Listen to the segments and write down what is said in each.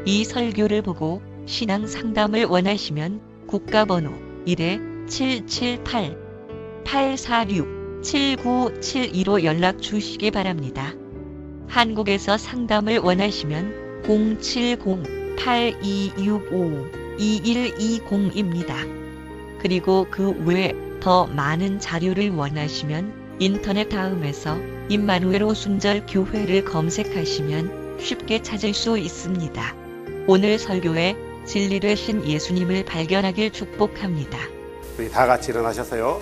이 설교를 보고 신앙 상담을 원하시면 국가번호 1-778-846-7972로 연락 주시기 바랍니다. 한국에서 상담을 원하시면 070-8265-2120입니다. 그리고 그 외에 더 많은 자료를 원하시면 인터넷 다음에서 임마누엘 오순절 교회를 검색하시면 쉽게 찾을 수 있습니다. 오늘 설교에 진리 되신 예수님을 발견하길 축복합니다. 우리 다 같이 일어나셔서요.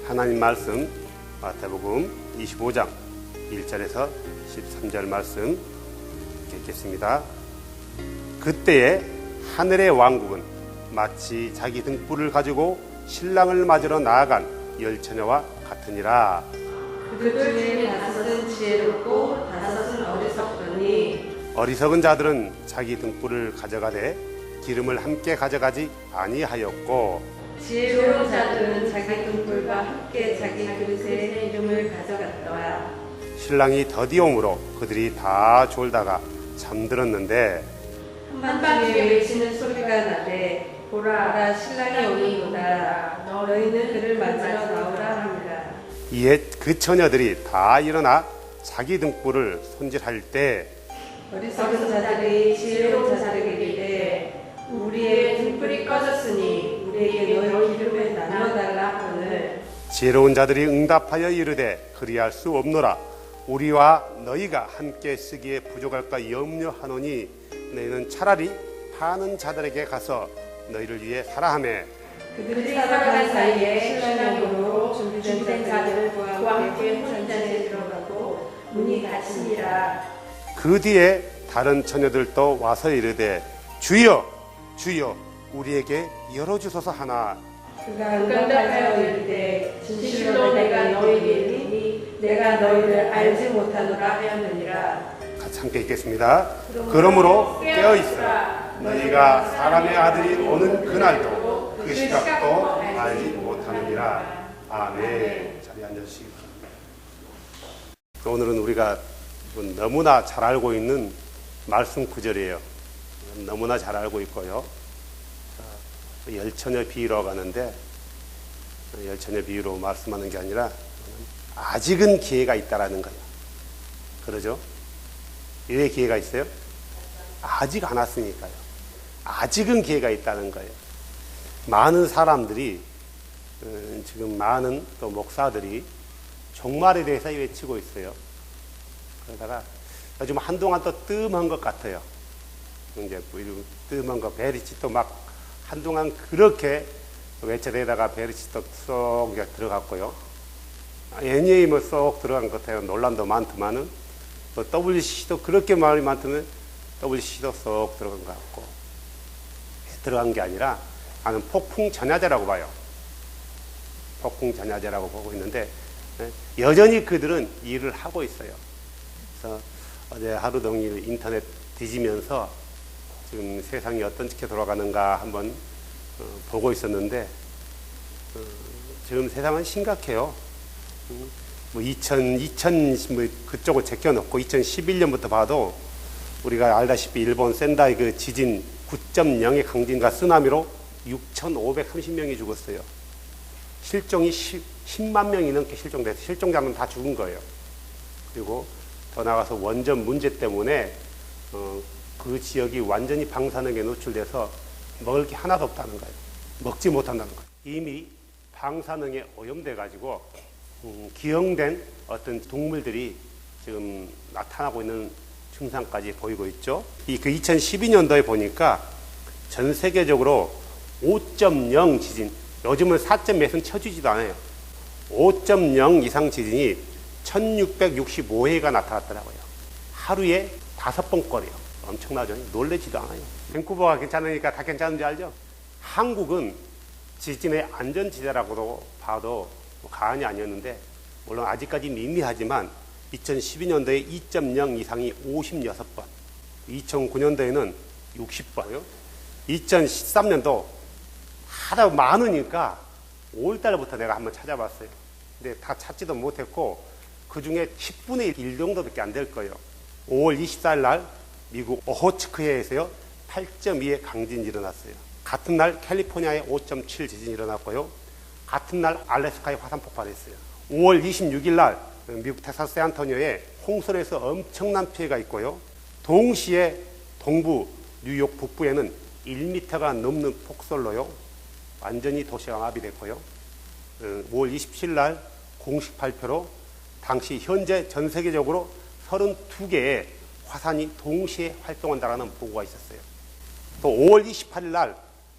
하나님 말씀 마태복음 25장 1절에서 13절 말씀 읽겠습니다. 그때에 하늘의 왕국은 마치 자기 등불을 가지고 신랑을 맞으러 나아간 열처녀와 같으니라. 그들 중에 다섯은 지혜롭고 다섯은 어리석더니 어리석은 자들은 자기 등불을 가져가되 기름을 함께 가져가지 아니하였고 지혜로운 자들은 자기 등불과 함께 자기 그릇에 기름을 가져갔더라. 신랑이 더디옴으로 그들이 다 졸다가 잠들었는데 한밤중에 외치는 소리가 나되 보라 신랑이 오는구나. 너희는 그를 맞으러 나오라 합니다. 이에 그 처녀들이 다 일어나 자기 등불을 손질할 때 어리석은 자들이 지혜로운 자들에게 이르되 우리의 등불이 꺼졌으니 우리에게 너희 기름을 나눠달라 하거늘 지혜로운 자들이 응답하여 이르되 그리할 수 없노라. 우리와 너희가 함께 쓰기에 부족할까 염려하노니 너희는 차라리 파는 자들에게 가서 너희를 위해 사라 하매 그들이 살아가는 사이에 신랑으로 준비된 자들을 그와 함께 혼인잔치에 들어가고 문이 닫히니라. 그 뒤에 다른 처녀들도 와서 이르되 주여 주여 우리에게 열어주소서 하나. 그가 응답하여 이르되 진실로 내가 너희에게 이르니 내가 너희를 알지 못하노라 하였느니라. 같이 함께 읽겠습니다. 그러므로 깨어있으라. 너희가 사람의 아들이 오는 그날도 그 시각도 알지 못하느니라. 아멘. 자리에 앉으시기 바랍니다. 오늘은 우리가 너무나 잘 알고 있는 말씀 구절이에요. 너무나 잘 알고 있고요. 열처녀 비유라고 하는데 열처녀 비유로 말씀하는 게 아니라 아직은 기회가 있다라는 거예요. 그러죠? 왜 기회가 있어요? 아직 안 왔으니까요. 아직은 기회가 있다는 거예요. 많은 사람들이 지금 많은 또 목사들이 종말에 대해서 외치고 있어요. 그러다가 요즘 한동안 또 뜸한 것 같아요. 이제 뜸한 거 베리치도 막 한동안 그렇게 외쳐대다가 베리치도 쏙 들어갔고요. NA 뭐 쏙 들어간 것 같아요. 논란도 많더만은 또 WCC도 그렇게 말이 많더면 WCC도 쏙 들어간 것 같고 들어간 게 아니라 나는 폭풍 전야제라고 봐요. 폭풍 전야제라고 보고 있는데 여전히 그들은 일을 하고 있어요. 그래서 어제 하루 종일 인터넷 뒤지면서 지금 세상이 어떻게 돌아가는가 한번 보고 있었는데 지금 세상은 심각해요. 뭐 2000 그쪽을 제껴놓고 2011년부터 봐도 우리가 알다시피 일본 센다이 그 지진 9.0의 강진과 쓰나미로 6,530명이 죽었어요. 실종이 10만 명이 넘게 실종돼서 실종자는 다 죽은 거예요. 그리고 더 나아가서 원전 문제 때문에 그 지역이 완전히 방사능에 노출돼서 먹을 게 하나도 없다는 거예요. 먹지 못한다는 거예요. 이미 방사능에 오염돼 가지고 기형된 어떤 동물들이 지금 나타나고 있는 증상까지 보이고 있죠. 그 2012년도에 보니까 전 세계적으로 5.0 지진, 요즘은 4.몇은 쳐주지도 않아요. 5.0 이상 지진이 1665회가 나타났더라고요. 하루에 5번거리요. 엄청나죠? 놀라지도 않아요. 밴쿠버가 괜찮으니까 다 괜찮은 줄 알죠? 한국은 지진의 안전지대라고도 봐도 과언이 아니었는데, 물론 아직까지 미미하지만 2012년도에 2.0 이상이 56번, 2009년도에는 60번, 2013년도 하다 많으니까 5월달부터 내가 한번 찾아봤어요. 근데 다 찾지도 못했고 그 중에 10분의 1 정도밖에 안 될 거예요. 5월 24일 날 미국 오호츠크해에서요 8.2의 강진이 일어났어요. 같은 날 캘리포니아에 5.7 지진이 일어났고요. 같은 날 알래스카에 화산 폭발했어요. 5월 26일 날 미국 텍사스 샌안토니오에 홍수에서 엄청난 피해가 있고요. 동시에 동부 뉴욕 북부에는 1m가 넘는 폭설로요. 완전히 도시가 마비됐고요. 5월 27일 날 공식 발표로 당시 현재 전 세계적으로 32개의 화산이 동시에 활동한다는 보고가 있었어요. 또 5월 28일 날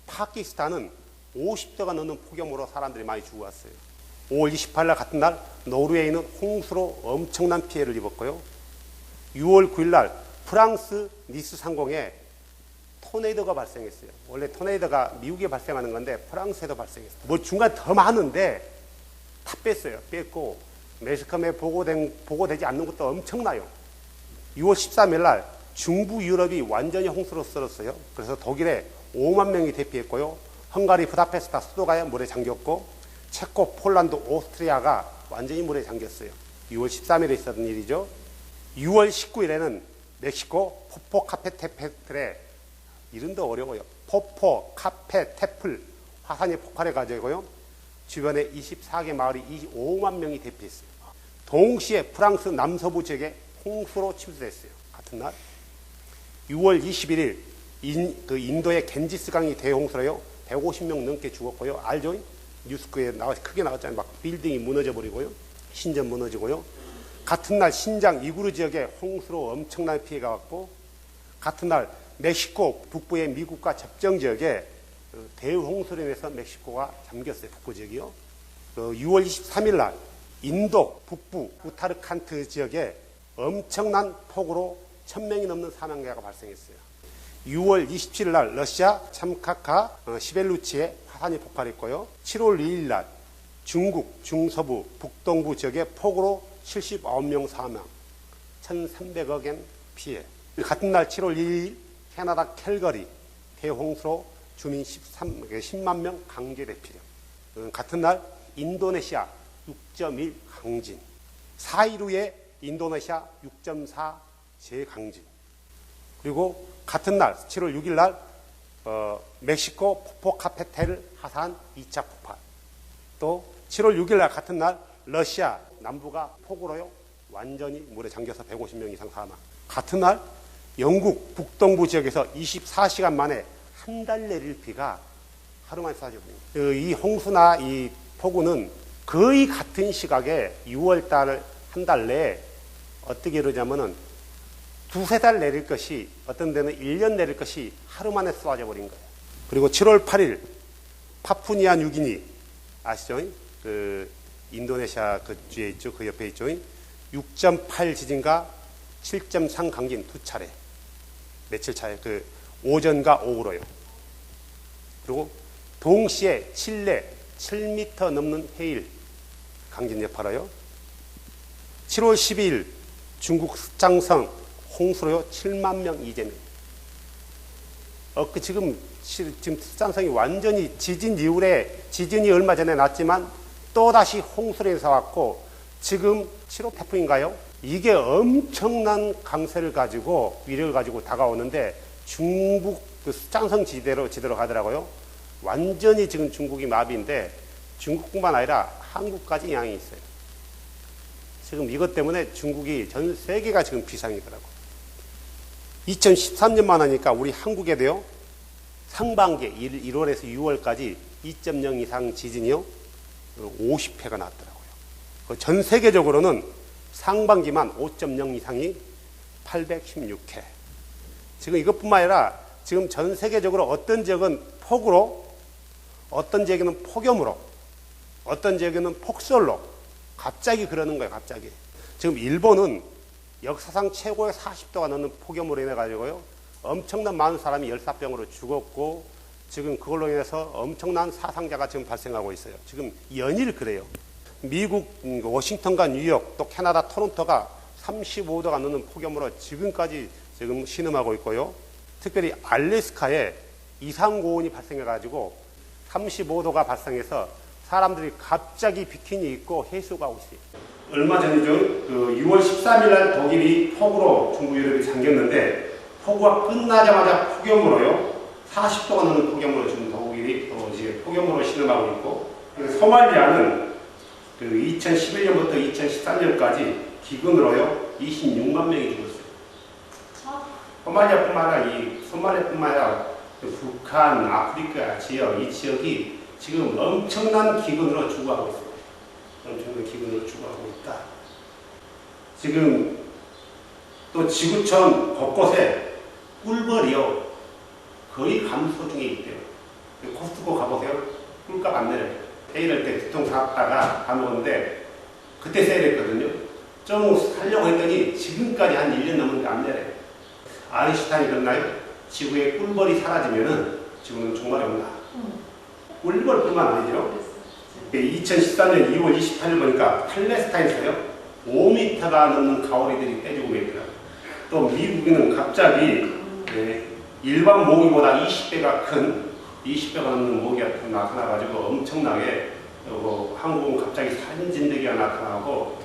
파키스탄은 50도가 넘는 폭염으로 사람들이 많이 죽어왔어요. 5월 28일 날 같은 날 노르웨이는 홍수로 엄청난 피해를 입었고요. 6월 9일 날 프랑스 니스 상공에 토네이도가 발생했어요. 원래 토네이도가 미국에 발생하는 건데 프랑스에도 발생했어요. 뭐 중간 더 많은데 다 뺐어요. 뺐고 매스컴에 보고되지 않는 것도 엄청나요. 6월 13일 날 중부 유럽이 완전히 홍수로 쓸었어요. 그래서 독일에 5만 명이 대피했고요. 헝가리 부다페스트 수도가 물에 잠겼고 체코, 폴란드, 오스트리아가 완전히 물에 잠겼어요. 6월 13일에 있었던 일이죠. 6월 19일에는 멕시코 포포카페테펠에 이름도 어려워요. 포포카페테플 화산이 폭발해가지고요. 주변에 24개 마을이 25만 명이 대피했어요. 동시에 프랑스 남서부 지역에 홍수로 침수됐어요. 같은 날 6월 21일 인도의 겐지스강이 대홍수로요. 150명 넘게 죽었고요. 알죠? 뉴스에 크게 나왔잖아요. 막 빌딩이 무너져 버리고요. 신전 무너지고요. 같은 날 신장 이구르 지역에 홍수로 엄청난 피해가 왔고, 같은 날 멕시코 북부의 미국과 접경 지역에 대홍수로 인해서 멕시코가 잠겼어요. 북부 지역이요. 6월 23일 날 인도 북부 우타르칸트 지역에 엄청난 폭우로 1000명이 넘는 사망자가 발생했어요. 6월 27일 날 러시아 참카카 시벨루치에 화산이 폭발했고요. 7월 2일 날 중국 중서부 북동부 지역에 폭우로 79명 사망, 1,300억엔 피해. 같은 날 7월 2일 캐나다 캘거리 대홍수로 주민 10만 명 강제 대피령. 같은 날 인도네시아 6.1 강진. 4일 후에 인도네시아 6.4 재강진. 그리고 같은 날 7월 6일 날 멕시코 포포카페텔 화산 2차 폭발. 또 7월 6일 날 같은 날 러시아 남부가 폭우로요 완전히 물에 잠겨서 150명 이상 사망. 같은 날 영국 북동부 지역에서 24시간 만에 한 달 내릴 비가 하루 만에 쏟아져버립니다. 이 홍수나 이 폭우는 거의 같은 시각에 6월 달 한 달 내에 어떻게 이러냐면은 두세 달 내릴 것이 어떤 데는 1년 내릴 것이 하루 만에 쏟아져 버린 거예요. 그리고 7월 8일 파푸니아 뉴기니 아시죠? 그 인도네시아 그 뒤에 있죠. 그 옆에 있죠. 6.8 지진과 7.3 강진 두 차례. 며칠 차에 그 오전과 오후로요. 그리고 동시에 칠레 7m 넘는 해일 강진 여파로요. 7월 12일 중국 스촨성 홍수로요 7만 명 이재명. 지금 스촨성이 완전히 지진 이후에 지진이 얼마 전에 났지만 또 다시 홍수로 인해서 왔고 지금 7호 태풍인가요? 이게 엄청난 강세를 가지고 위력을 가지고 다가오는데 중국 그 스촨성 지대로 가더라고요. 완전히 지금 중국이 마비인데 중국뿐만 아니라 한국까지 영향이 있어요. 지금 이것 때문에 중국이 전 세계가 지금 비상이더라고요. 2013년만 하니까 우리 한국에도요 상반기 1월에서 6월까지 2.0 이상 지진이요 50회가 났더라고요. 전 세계적으로는 상반기만 5.0 이상이 816회. 지금 이것뿐만 아니라 지금 전 세계적으로 어떤 지역은 폭우로, 어떤 지역에는 폭염으로, 어떤 지역에는 폭설로 갑자기 그러는 거예요. 갑자기. 지금 일본은 역사상 최고의 40도가 넘는 폭염으로 인해 가지고요 엄청난 많은 사람이 열사병으로 죽었고 지금 그걸로 인해서 엄청난 사상자가 지금 발생하고 있어요. 지금 연일 그래요. 미국 워싱턴과 뉴욕 또 캐나다 토론토가 35도가 넘는 폭염으로 지금까지 지금 신음하고 있고요. 특별히 알래스카에 이상고온이 발생해가지고 35도가 발생해서 사람들이 갑자기 비키니 입고 해수 가고 있어요. 얼마 전이죠. 6월 13일 날 독일이 폭우로 중부 유럽이 잠겼는데 폭우가 끝나자마자 폭염으로요. 40도가 넘는 폭염으로 지금 더욱이 또 이제 폭염으로 신음하고 있고, 소말리아는 그 2011년부터 2013년까지 기근으로요 26만 명이 죽었어요. 소말리아뿐만 아니라 이 소말리아뿐만 아니라 북한, 아프리카 지역 이 지역이 지금 엄청난 기근으로 죽어가고 있어요. 엄청난 기근으로 죽어가고 있다. 지금 또 지구촌 곳곳에 꿀벌이요 거의 감소 중에 있대요. 코스트코 가보세요. 꿀값 안 내려요. 세일할 때 두통 샀다가 다 먹었는데 그때 세일했거든요. 좀 살려고 했더니 지금까지 한 1년 넘었는데 안 내려요. 아인슈타인이 그랬나요? 지구에 꿀벌이 사라지면은 지구는 종말이 온다. 꿀벌뿐만 아니죠. 2014년 2월 28일 보니까 팔레스타인에서요 5m가 넘는 가오리들이 떼주고 있더라고요. 또 미국은 갑자기 일반 모기보다 20배가 넘는 모기가 나타나가지고 엄청나게 한국은 갑자기 산진대기가 나타나고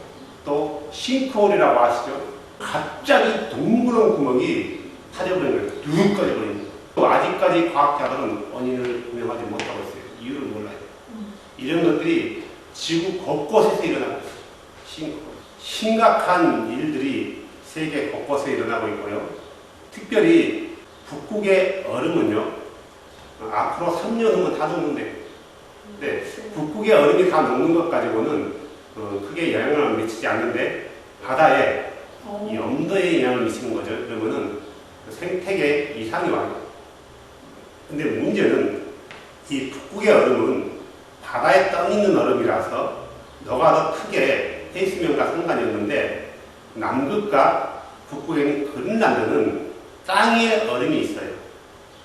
또 싱크홀이라고 아시죠? 갑자기 동그란 구멍이 타져버리는 거예요. 뚝 꺼져버리는 거예요. 또 아직까지 과학자들은 원인을 규명하지 못하고 있어요. 이유를 몰라요. 이런 것들이 지구 곳곳에서 일어나고 있어요. 싱크홀. 심각한 일들이 세계 곳곳에 일어나고 있고요. 특별히 북극의 얼음은요, 앞으로 3년 후면 다 녹는데요. 근데 북극의 얼음이 다 녹는 것 가지고는 크게 영향을 미치지 않는데 바다에 이 염도에 영향을 미치는 거죠. 그러면은 생태계 이상이 와요. 근데 문제는 이 북극의 얼음은 바다에 떠 있는 얼음이라서 너가 더 크게 해수면과 상관이 없는데 남극과 북극에는 그린란드는 땅에 얼음이 있어요.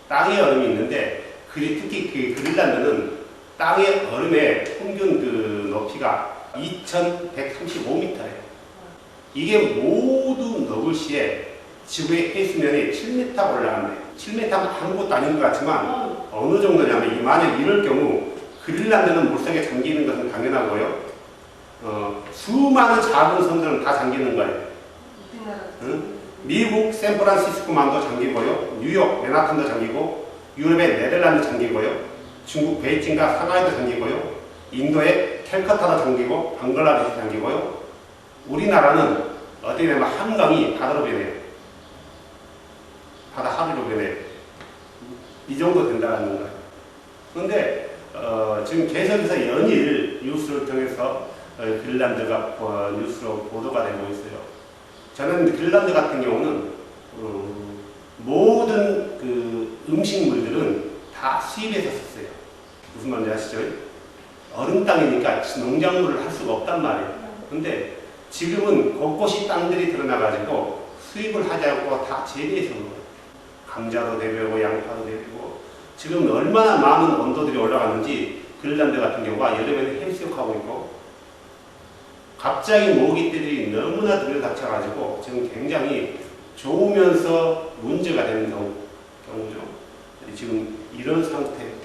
땅에 얼음이 있는데 특히 그 그린란드는 땅의 얼음의 평균 그 높이가 2135m예요. 이게 모두 녹을 시에 지구의 해수면이 7m 올라갑니다. 7m면 아무것도 아닌 것 같지만 어느 정도냐면 만약 이럴 경우 그린란드는 물속에 잠기는 것은 당연하고요. 수많은 작은 섬들은 다 잠기는 거예요. 응? 미국 샌프란시스코만도 잠기고요. 뉴욕 맨하탄도 잠기고 유럽의 네덜란드 잠기고요. 중국 베이징과 상하이도 잠기고요. 인도의 캘커타도 잠기고 방글라데시 잠기고요. 우리나라는 어떻게 되면 한강이 바다로 변해요. 바다 하루로 변해요. 이 정도 된다는 거예요. 그런데 지금 계속해서 연일 뉴스를 통해서 그린란드가 뉴스로 보도가 되고 있어요. 저는 그린란드 같은 경우는 모든 그 음식물들은 다 수입해서 썼어요. 무슨 말인지 아시죠? 얼음 땅이니까 농작물을 할 수가 없단 말이에요. 근데 지금은 곳곳이 땅들이 드러나가지고 수입을 하지 않고 다 재배해서 먹어요. 감자도 재배하고 양파도 재배하고 지금 얼마나 많은 온도들이 올라갔는지 그린란드 같은 경우가 여름에는 헬스욕하고 있고 갑자기 모기들이 너무나 들여닥쳐가지고 지금 굉장히 좋으면서 문제가 되는 경우죠. 지금 이런 상태인데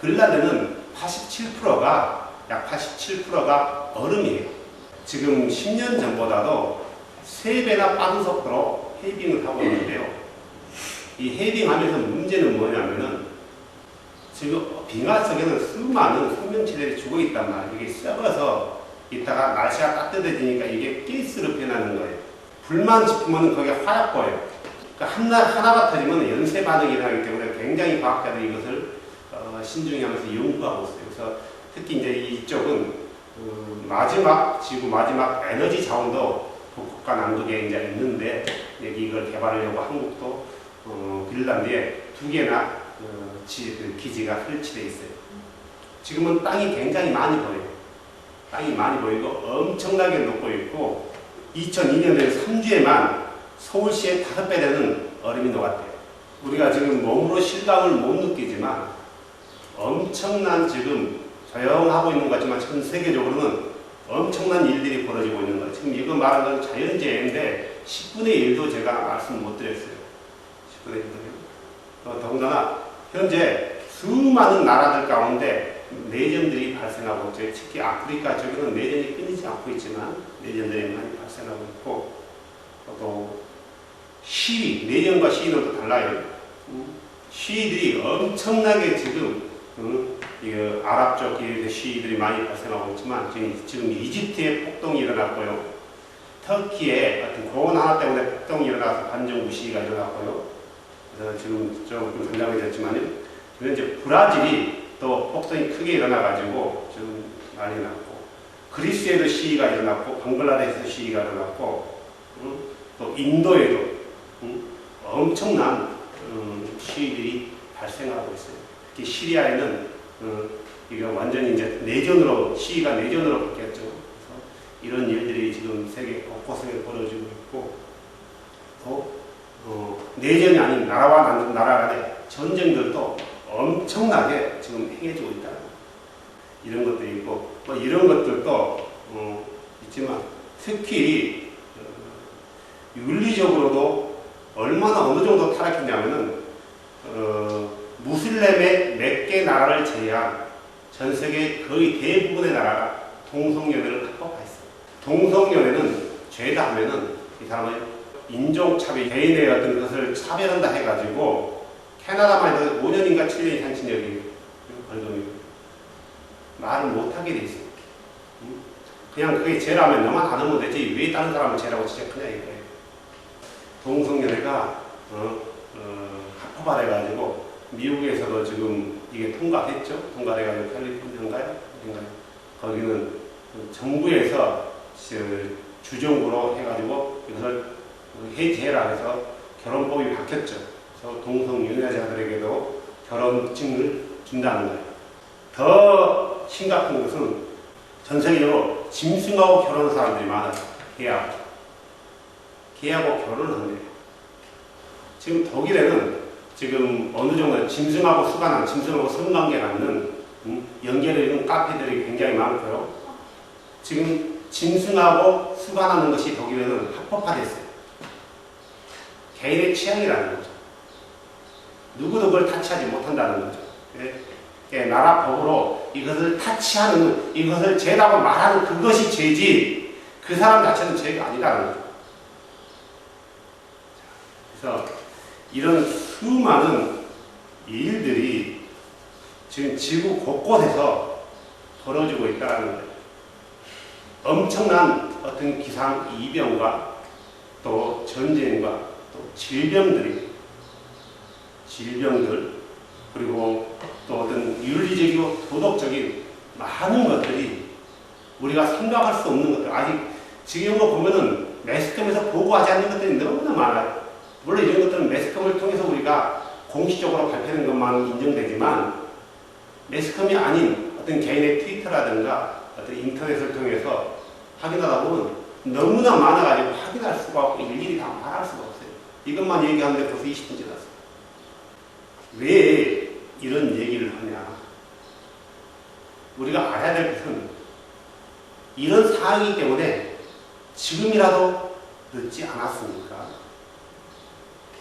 그린란드는 87%가 약 87%가 얼음이에요. 지금 10년 전보다도 3배나 빠른 속도로 헤이빙을 하고 있는데요. 이 헤이빙하면서 문제는 뭐냐면은 지금 빙하 속에는 수많은 생명체들이 죽어 있단 말이에요. 이게 썩어서 이따가 날씨가 따뜻해지니까 이게 가스로 변하는 거예요. 불만 지피면 거기에 화약 보여요. 그러니까 하나가 터지면 연쇄 반응이 일어나기 때문에 굉장히 과학자들이 이것을 신중히 하면서 연구하고 있어요. 그래서 특히 이제 이쪽은 지구 마지막 에너지 자원도 북극과 남극에 이제 있는데 이걸 개발하려고 한국도 그린란드에 2개나 기지가 설치되어 있어요. 지금은 땅이 굉장히 많이 보여요. 땅이 많이 보이고 엄청나게 녹고 있고 2002년에 3주에만 서울시의 5배 되는 얼음이 녹았대요. 우리가 지금 몸으로 실감을 못 느끼지만 엄청난 지금 조용하고 있는 것 같지만 전 세계적으로는 엄청난 일들이 벌어지고 있는 거예요. 지금 이거 말하는 건 자연재해인데 10분의 1도 제가 말씀 못 드렸어요. 10분의 1도. 더군다나 현재 수많은 나라들 가운데 내전들이 발생하고 있죠. 특히 아프리카 쪽에는 내전이 끊이지 않고 있지만 내전들이 많이 발생하고 있고 또 시위, 내전과 시위는 또 달라요. 시위들이 엄청나게 지금 이거 아랍 쪽 기회에서 시위들이 많이 발생하고 있지만 지금 이집트에 폭동이 일어났고요. 터키에 어떤 공원 하나 때문에 폭동이 일어나서 반정부 시위가 일어났고요. 그래서 지금 조금 긴장해졌지만요. 지금 이제 브라질이 또 폭동이 크게 일어나가지고 지금 난리 났고, 그리스에도 시위가 일어났고, 방글라데시에도 시위가 일어났고, 또 인도에도 엄청난 시위들이 발생하고 있어요. 특히 시리아에는 이거 완전히 이제 내전으로, 시위가 내전으로 바뀌었죠. 그래서 이런 일들이 지금 세계 곳곳에 벌어지고 있고, 또 내전이 아닌 나라와 나라 간의 전쟁들도 엄청나게 지금 행해지고 있다. 이런 것도 있고, 뭐 이런 것들도 있지만, 특히 윤리적으로도 얼마나 어느 정도 타락했냐면은 무슬림의 몇 개 나라를 제외한 전 세계 거의 대부분의 나라가 동성연애를 합법화했어요. 동성연애는 죄다 하면은 이 사람은 인종차별, 개인의 어떤 것을 차별한다 해가지고 캐나다만 해도 5년인가 7년 이상 징역이 벌금이 말을 못하게 돼 있어요. 그냥 그게 죄라면 너만 안 하면 되지 왜 다른 사람을 죄라고 지적하냐 이거예요. 동성연애가 합법화돼가지고 미국에서도 지금 이게 통과됐죠. 통과돼가지고 캘리포니아인가요? 어딘가요? 거기는 정부에서 주정부로 해가지고 이것을 해제해라 해서 결혼법이 바뀌었죠. 그래서 동성연애자들에게도 결혼증을 준다는 거예요. 더 심각한 것은 전 세계적으로 짐승하고 결혼한 사람들이 많아요. 개하고 결혼을 한대요. 지금 독일에는 지금 어느 정도 짐승하고 수간한, 짐승하고 성관계 갖는 연결해 있는 카페들이 굉장히 많고요. 지금 짐승하고 수간하는 것이 독일에는 합법화됐어요. 개인의 취향이라는 거죠. 누구도 그걸 타치하지 못한다는 거죠. 나라 법으로 이것을 타치하는, 이것을 죄라고 말하는 그것이 죄지 그 사람 자체는 죄가 아니라는 거죠. 그래서 이런 수많은 일들이 지금 지구 곳곳에서 벌어지고 있다는 거예요. 엄청난 어떤 기상 이변과 또 전쟁과 또 질병들 그리고 또 어떤 윤리적이고 도덕적인 많은 것들이 우리가 생각할 수 없는 것들, 아직 지금 거 보면은 매스컴에서 보고하지 않는 것들이 너무나 많아요. 물론 이런 것들은 매스컴을 통해서 우리가 공식적으로 발표하는 것만 인정되지만 매스컴이 아닌 어떤 개인의 트위터라든가 어떤 인터넷을 통해서 확인하다 보면 너무나 많아가지고 확인할 수가 없고 일일이 다 말할 수가 없어요. 이것만 얘기하는데 벌써 20분 지났어요. 왜 이런 얘기를 하냐? 우리가 알아야 될 것은 이런 상황이기 때문에 지금이라도 늦지 않았습니까?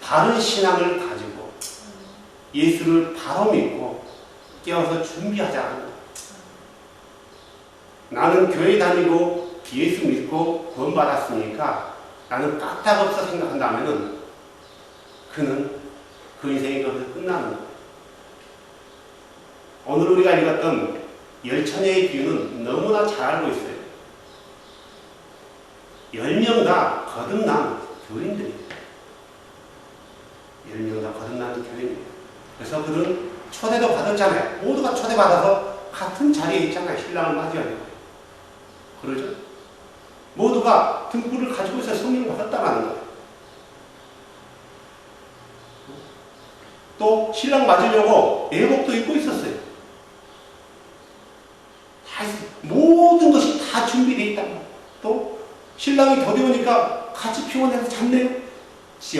바른 신앙을 가지고 예수를 바로 믿고 깨어서 준비하자는 거예요. 나는 교회 다니고 예수 믿고 구원 받았으니까 나는 까딱없어 생각한다면은 그는 그 인생이 거기서 끝나는 거예요. 오늘 우리가 읽었던 열처녀의 비유는 너무나 잘 알고 있어요. 10명 다 거듭난 교인들이에요. 10명 다 거듭난 교인이에요. 그래서 그들은 초대도 받았잖아요. 모두가 초대받아서 같은 자리에 있잖아요. 신랑을 맞이하는 거예요. 그러죠? 모두가 등불을 가지고 있어 성령을 받았다는 거예요. 또 신랑 맞으려고 예복도 입고 있었어요. 모든 것이 다 준비되어 있단 말이에요. 또 신랑이 더디 오니까 같이 피곤해서 잤네요.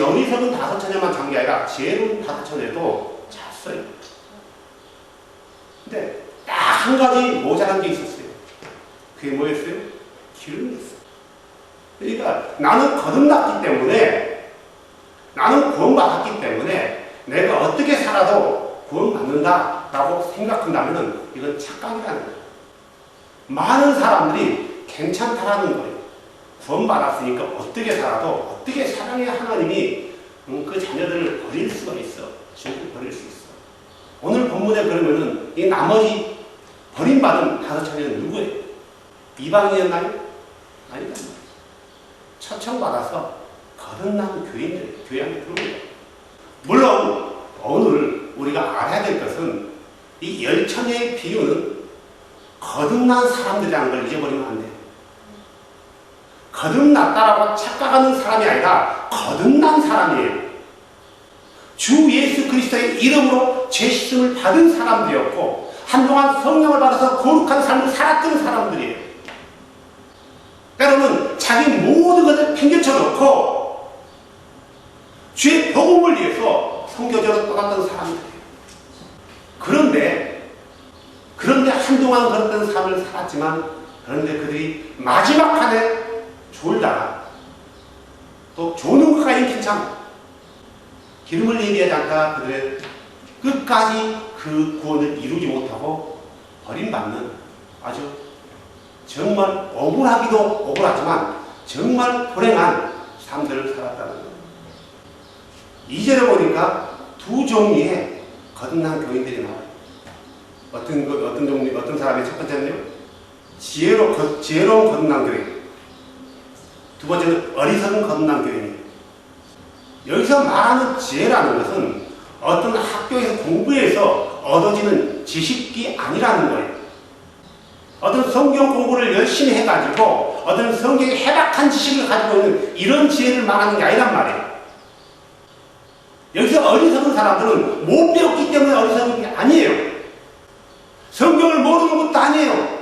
어리석은 5처녀만 잔 게 아니라 지혜로운 5처녀도 잤어요. 근데 딱 한 가지 모자란 게 있었어요. 그게 뭐였어요? 기름이었어요. 그러니까 나는 거듭났기 때문에, 나는 구원받았기 때문에 내가 어떻게 살아도 구원받는다라고 생각한다면 이건 착각이라는 거예요. 많은 사람들이 괜찮다라는 거예요. 구원받았으니까 어떻게 살아도, 어떻게 사랑의 하나님이 그 자녀들을 버릴 수가 있어. 쉽게 버릴 수 있어. 오늘 본문에 그러면은 이 나머지 버림받은 5처녀는 누구예요? 이방인이었나요? 아니단 말이지. 초청받아서 거듭난 교인들, 교회 안에 들어오는. 물론 오늘 우리가 알아야 될 것은 이 10처녀의 비유는 거듭난 사람들이라는 걸 잊어버리면 안 돼요. 거듭났다라고 착각하는 사람이 아니라 거듭난 사람이에요. 주 예수 그리스도의 이름으로 죄 씻음을 받은 사람들이었고 한동안 성령을 받아서 거룩한 삶을 살았던 사람들이에요. 여러분, 자기 모든 것을 팽개쳐 놓고 주의 복음을 위해서 선교지로 떠났던 사람들이에요. 그런데 한동안 그랬던 삶을 살았지만, 그런데 그들이 마지막 판에 졸다가 또 조는 것까지 괜찮아. 기름을 예비하지 않다가 그들의 끝까지 그 구원을 이루지 못하고 버림받는 아주 정말 억울하기도 억울하지만 정말 불행한 삶들을 살았다는 거예요. 2절에 보니까 두 종류의 거듭난 교인들이 나와요. 어떤 종류, 어떤 사람이 첫 번째는요, 지혜로운 거듭난 교인. 두 번째는 어리석은 거듭난 교인이에요. 여기서 말하는 지혜라는 것은 어떤 학교에서 공부해서 얻어지는 지식이 아니라는 거예요. 어떤 성경 공부를 열심히 해가지고 어떤 성경에 해박한 지식을 가지고 있는 이런 지혜를 말하는 게 아니란 말이에요. 여기서 어리석은 사람들은 못 배웠기 때문에 어리석은 게 아니에요. 성경을 모르는 것도 아니에요.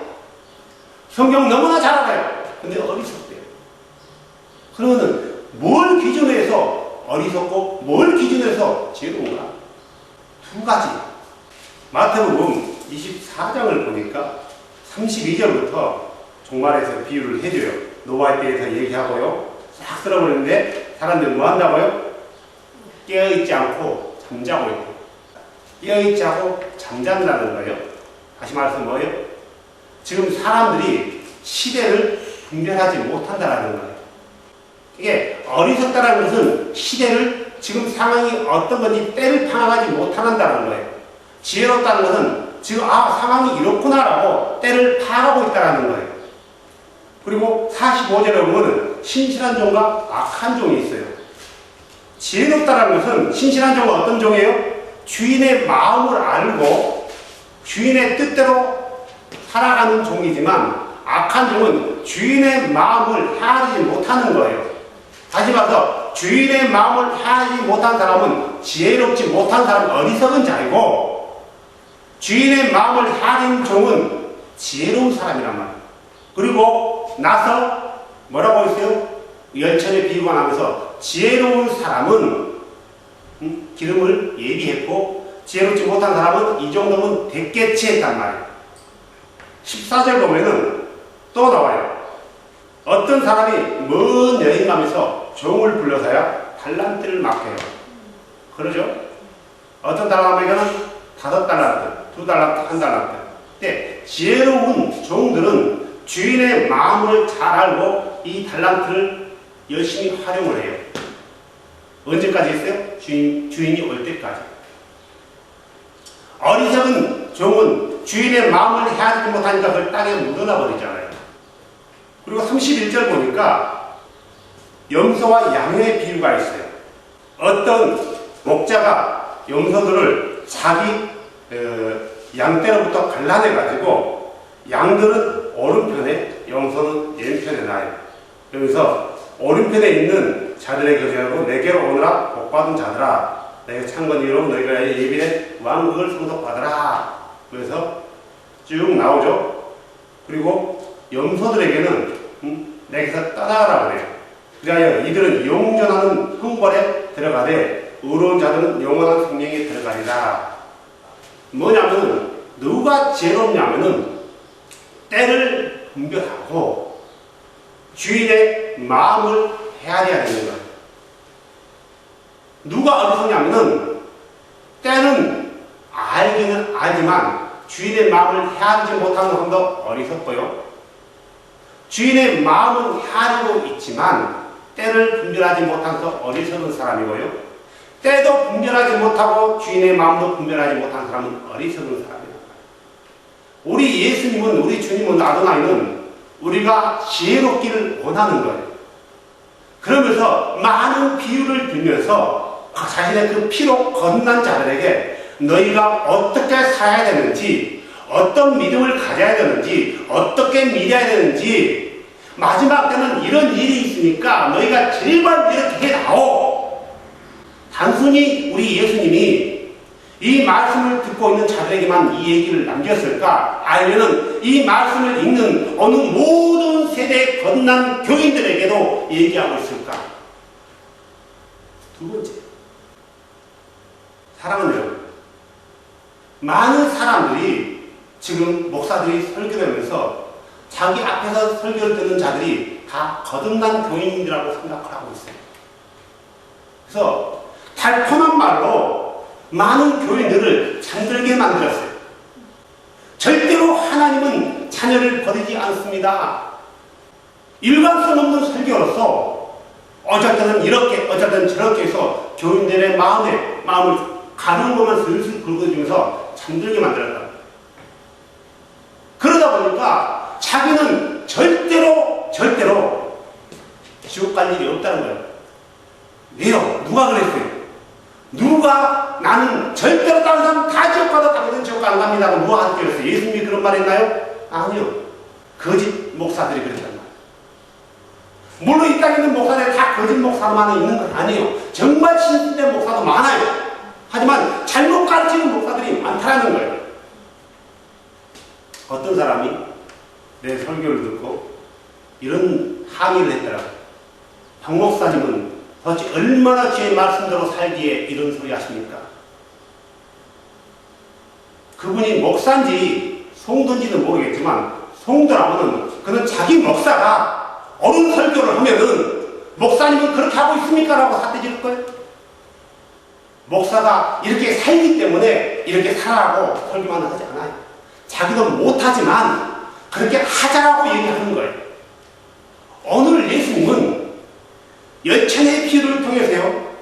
성경 너무나 잘 알아요. 근데 어리석대요. 그러면 뭘 기준으로 해서 어리석고 뭘 기준으로 해서 지혜로운가? 두 가지. 마태복음 24장을 보니까 32절부터 종말에서 비유를 해줘요. 노아에 대해서 얘기하고요. 싹 쓸어버리는데 사람들이 뭐 한다고요? 깨어있지 않고 잠자고 있고. 깨어있지 않고 잠잔다는 거예요. 다시 말해서 뭐예요? 지금 사람들이 시대를 분별하지 못한다는 거예요. 이게 어리석다는 것은 시대를 지금 상황이 어떤 건지 때를 파악하지 못한다는 거예요. 지혜롭다는 것은 지금 상황이 이렇구나라고 때를 파악하고 있다는 거예요. 그리고 45절에 보면 신실한 종과 악한 종이 있어요. 지혜롭다는 것은 신실한 종은 어떤 종이에요? 주인의 마음을 알고 주인의 뜻대로 살아가는 종이지만 악한 종은 주인의 마음을 헤아리지 못하는 거예요. 다시 말해서 주인의 마음을 헤아리지 못한 사람은 지혜롭지 못한 사람, 어리석은 자이고 주인의 마음을 헤아린 종은 지혜로운 사람이란 말이에요. 그리고 나서 뭐라고 했어요? 열천의 비유가 나면서 지혜로운 사람은 기름을 예비했고 지혜롭지 못한 사람은 이 정도면 됐겠지 했단 말이에요. 14절 보면은 또 나와요. 어떤 사람이 먼 여행 가면서 종을 불러서야 달란트를 맡겨요. 그러죠? 어떤 사람에게는 5달란트, 2달란트, 1달란트. 근데 지혜로운 종들은 주인의 마음을 잘 알고 이 달란트를 열심히 활용을 해요. 언제까지 했어요? 주인이 올 때까지. 어리석은 종은 주인의 마음을 헤아리지 못하니까 그걸 땅에 묻어놔 버리잖아요. 그리고 31절 보니까 염소와 양의 비유가 있어요. 어떤 목자가 염소들을 자기 양떼로부터 갈라내가지고 양들은 오른편에 염소는 왼편에 나요. 그래서 오른편에 있는 자들에게 그러고 내게로 오너라 복받은 자들아 내가 창건이로 너희가 예비된 왕국을 상속받으라. 그래서 쭉 나오죠. 그리고 염소들에게는 내게서 떠나가라 그래요. 그리하여 이들은 영존하는 형벌에 들어가되 의로운 자들은 영원한 생명에 들어가리라. 뭐냐면 누가 지혜롭냐면은 때를 분별하고 주인의 마음을 헤아려야 되는 거예요. 누가 어리석냐면은 때는 알기는 알지만 주인의 마음을 헤아리지 못하는 사람도 어리석고요. 주인의 마음은 헤아리고 있지만 때를 분별하지 못해서 어리석은 사람이고요. 때도 분별하지 못하고 주인의 마음도 분별하지 못한 사람은 어리석은 사람이다. 우리 예수님은, 우리 주님은, 아도나이는 우리가 지혜롭기를 원하는 거예요. 그러면서 많은 비유를 들면서 자신의 그 피로 거듭난 자들에게 너희가 어떻게 살아야 되는지, 어떤 믿음을 가져야 되는지, 어떻게 믿어야 되는지, 마지막 때는 이런 일이 있으니까 너희가 제발 이렇게 해다오. 단순히 우리 예수님이 이 말씀을 듣고 있는 자들에게만 이 얘기를 남겼을까? 아니면은 이 말씀을 읽는 어느 모든 세대의 거듭난 교인들에게도 얘기하고 있을까? 두 번째, 사랑하는 여러분, 많은 사람들이 지금 목사들이 설교하면서 자기 앞에서 설교를 듣는 자들이 다 거듭난 교인이라고 생각을 하고 있어요. 그래서 달콤한 말로 많은 교인들을 잠들게 만들었어요. 절대로 하나님은 자녀를 버리지 않습니다. 일관성 없는 설교로서 어쨌든 이렇게 어쨌든 저렇게 해서 교인들의 마음을 가는 것만 슬슬 긁어주면서 잠들게 만들었다. 그러다 보니까 자기는 절대로 지옥 갈 일이 없다는 거예요. 왜요? 누가 그랬어요? 누가 나는 절대로 다른 사람 다 지옥 가도 당신은 지옥 안 갑니다고 누가 하는 거였어요? 예수님이 그런 말 했나요? 아니요. 거짓 목사들이 그랬단 말이에요. 물론 이 땅에 있는 목사들이 다 거짓 목사만 있는 건 아니에요. 정말 신실된 목사도 많아요. 하지만 잘못 가르치는 목사들이 많다는 거예요. 어떤 사람이 내 설교를 듣고 이런 항의를 했더라고요. 박 목사님은 도대체 얼마나 주의 말씀대로 살기에 이런 소리 하십니까? 그분이 목사인지 송도인지는 모르겠지만 송도라면은 그는 자기 목사가 옳은 설교를 하면은 목사님은 그렇게 하고 있습니까? 라고 삿대질 거예요. 목사가 이렇게 살기 때문에 이렇게 살아라고 설교만 하지 않아요. 자기도 못하지만 그렇게 하자라고 얘기하는 거예요. 오늘 예수님은 열천의 비유를 통해서요,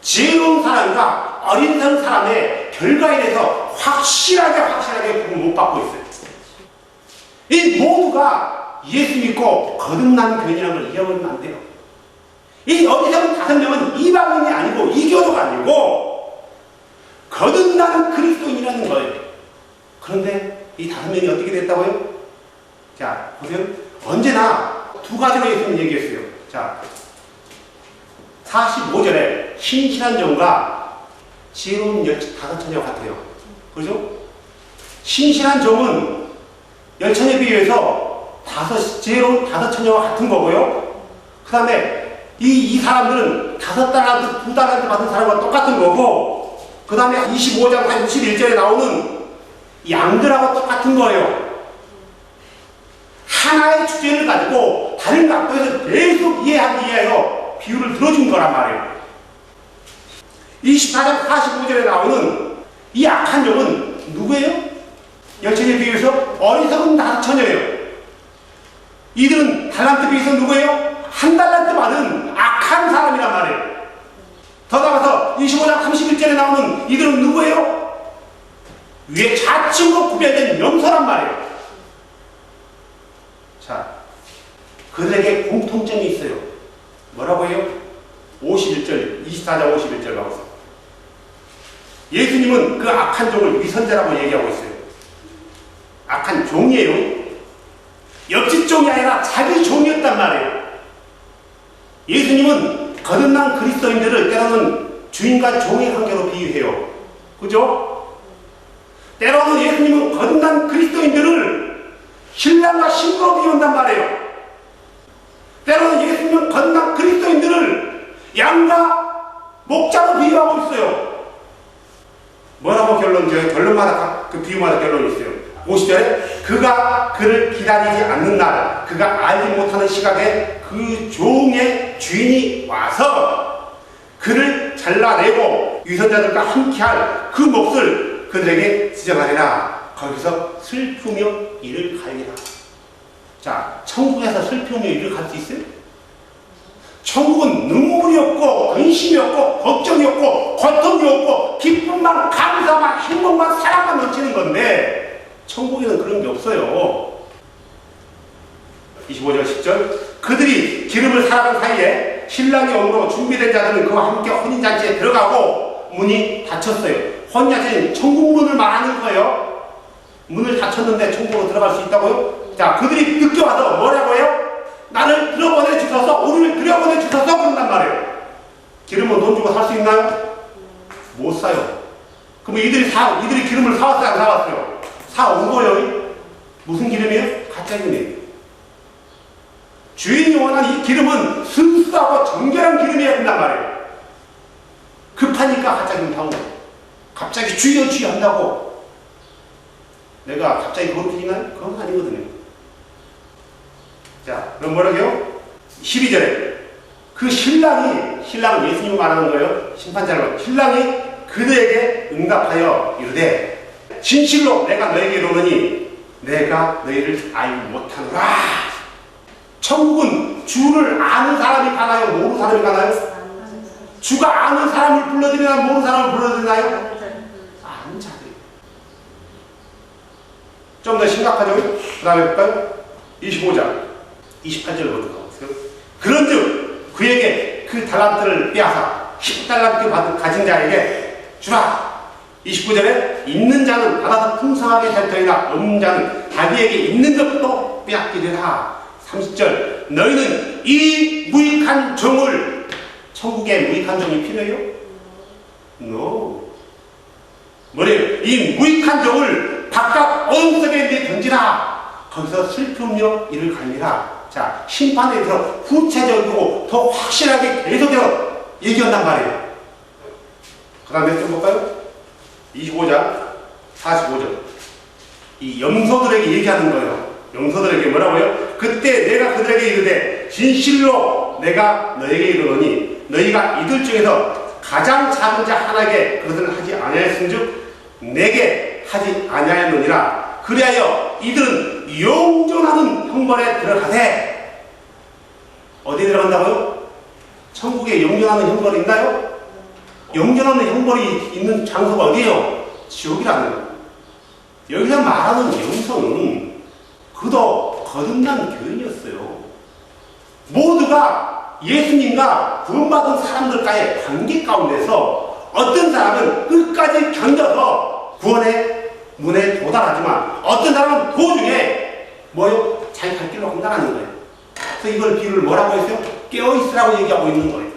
지혜로운 사람과 어린 사람의 결과에 대해서 확실하게 구분 못 받고 있어요. 이 모두가 예수 믿고 거듭난 교인이라는 걸 잊어버리면 안 돼요. 이 어리석은 5명은 이방인이 아니고 이교도가 아니고 거듭난 그리스도인이라는 거예요. 그런데 이 5명이 어떻게 됐다고요? 자, 보세요. 언제나 두 가지로 예수님 얘기했어요. 자, 45절에 신실한 종과 지혜로운 5처녀 같아요. 그죠? 신실한 종은 10처녀에 비해서 지혜로운 5처녀와 같은 거고요. 그 다음에 이 사람들은 5달란트, 2달란트 받은 사람과 똑같은 거고, 그 다음에 25장 한 61절에 나오는 양들하고 똑같은 거예요. 하나의 주제를 가지고 다른 각도에서 계속 이해하기 위하여 비유를 들어준 거란 말이에요. 24장 45절에 나오는 이 악한 종은 누구예요? 10처녀에 비해서 어리석은 5처녀예요. 이들은 달란트에 비해서 누구예요? 1달란트 받은 악한 사람이란 말이에요. 더 나가서 25장 31절에 나오는 이들은 누구예요? 위에 좌측으로 구별된 염소란 말이에요. 자, 그들에게 공통점이 있어요. 뭐라고 해요? 51절, 24장 51절 나오세요. 예수님은 그 악한 종을 위선자라고 얘기하고 있어요. 악한 종이에요. 옆집 종이 아니라 자기 종이었단 말이에요. 예수님은 거듭난 그리스도인들을 때로는 주인과 종의 관계로 비유해요. 그죠? 때로는 예수님은 거듭난 그리스도인들을 신랑과 신부로 비유한단 말이에요. 때로는 예수님은 거듭난 그리스도인들을 양과 목자로 비유하고 있어요. 뭐라고 결론마다 그 비유마다 결론이 있어요. 50절에 그가 그를 기다리지 않는 날, 그가 알지 못하는 시각에 그 종의 주인이 와서 그를 잘라내고 위선자들과 함께할 그 몫을 그들에게 지정하리라. 거기서 슬프며 이를 갈리라. 자, 천국에서 슬프며 이를 갈 수 있어요? 천국은 눈물이 없고 근심이 없고 걱정이 없고 고통이 없고 기쁨만 감사만 행복만 사랑만 넘치는 건데 천국에는 그런 게 없어요. 25절 10절 그들이 기름을 사랑한 사이에 신랑이 오므로 준비된 자들은 그와 함께 혼인잔치에 들어가고 문이 닫혔어요. 혼인잔치는 천국 문을 말하는 거예요. 문을 닫혔는데 천국으로 들어갈 수 있다고요? 자, 그들이 늦게 와서 뭐라고 해요? 나를 들여보내 주셔서, 우리를 들여보내 주셔서 그런단 말이에요. 기름은 돈 주고 살 수 있나요? 못 사요. 그럼 이들이 기름을 사왔어요? 안 사왔어요? 사온 거예요. 무슨 기름이에요? 가짜 기름이에요. 주인이 원하는 이 기름은 순수하고 정결한 기름이어야 된단 말이에요. 급하니까 가짜 기름 사온 거예요. 갑자기 주여 주여 한다고 내가 갑자기 거룩해지나요? 그건 아니거든요. 자, 그럼 뭐라고요? 12절에 그 신랑은 예수님을 말하는 거예요. 심판자로 신랑이 그들에게 응답하여 이르되 진실로 내가 너에게 이르노니 내가 너희를 알지 못하노라. 천국은 주를 아는 사람이 가나요? 모르는 사람이 가나요? 주가 아는 사람을 불러들이나요? 모르는 사람을 불러들이나요? 아는 자들. 좀 더 심각하죠? 그 다음에 볼까요? 25장 28절부터 가보세요. 그런즉 그에게 그 달란트를 빼앗아 10달란트 가진 자에게 주라. 29절에 있는 자는 받아서 풍성하게 될 터이나 없는 자는 자기에게 있는 것도 빼앗기리라. 30절 너희는 이 무익한 종을 천국에 무익한 종이 필요해요? No. 뭐래요? 이 무익한 종을 바깥 어둠속에 던지라. 거기서 슬픔으로 이를 갈미라. 자, 심판에 대해서 구체적이고 더 확실하게 계속해서 얘기한단 말이에요. 그 다음에 좀 볼까요? 25장 45절 이 염소들에게 얘기하는 거예요. 염소들에게 뭐라고요? 그때 내가 그들에게 이르되 진실로 내가 너에게 이르노니 너희가 이들 중에서 가장 작은 자 하나에게 그것을 하지 아니하였은즉 내게 하지 아니하였느니라. 그리하여 이들은 영존하는 형벌에 들어가되 어디에 들어간다고요? 천국에 영존하는 형벌이 있나요? 영존하는 형벌이 있는 장소가 어디예요? 지옥이라는 거예요. 여기서 말하는 영성은 그도 거듭난 교인이었어요. 모두가 예수님과 구원받은 사람들과의 관계 가운데서 어떤 사람은 끝까지 견뎌서 구원의 문에 도달하지만 어떤 사람은 도중에 뭐요? 자기 갈 길로 혼자라는 거예요. 그래서 이걸 비유를 뭐라고 했어요? 깨어있으라고 얘기하고 있는 거예요.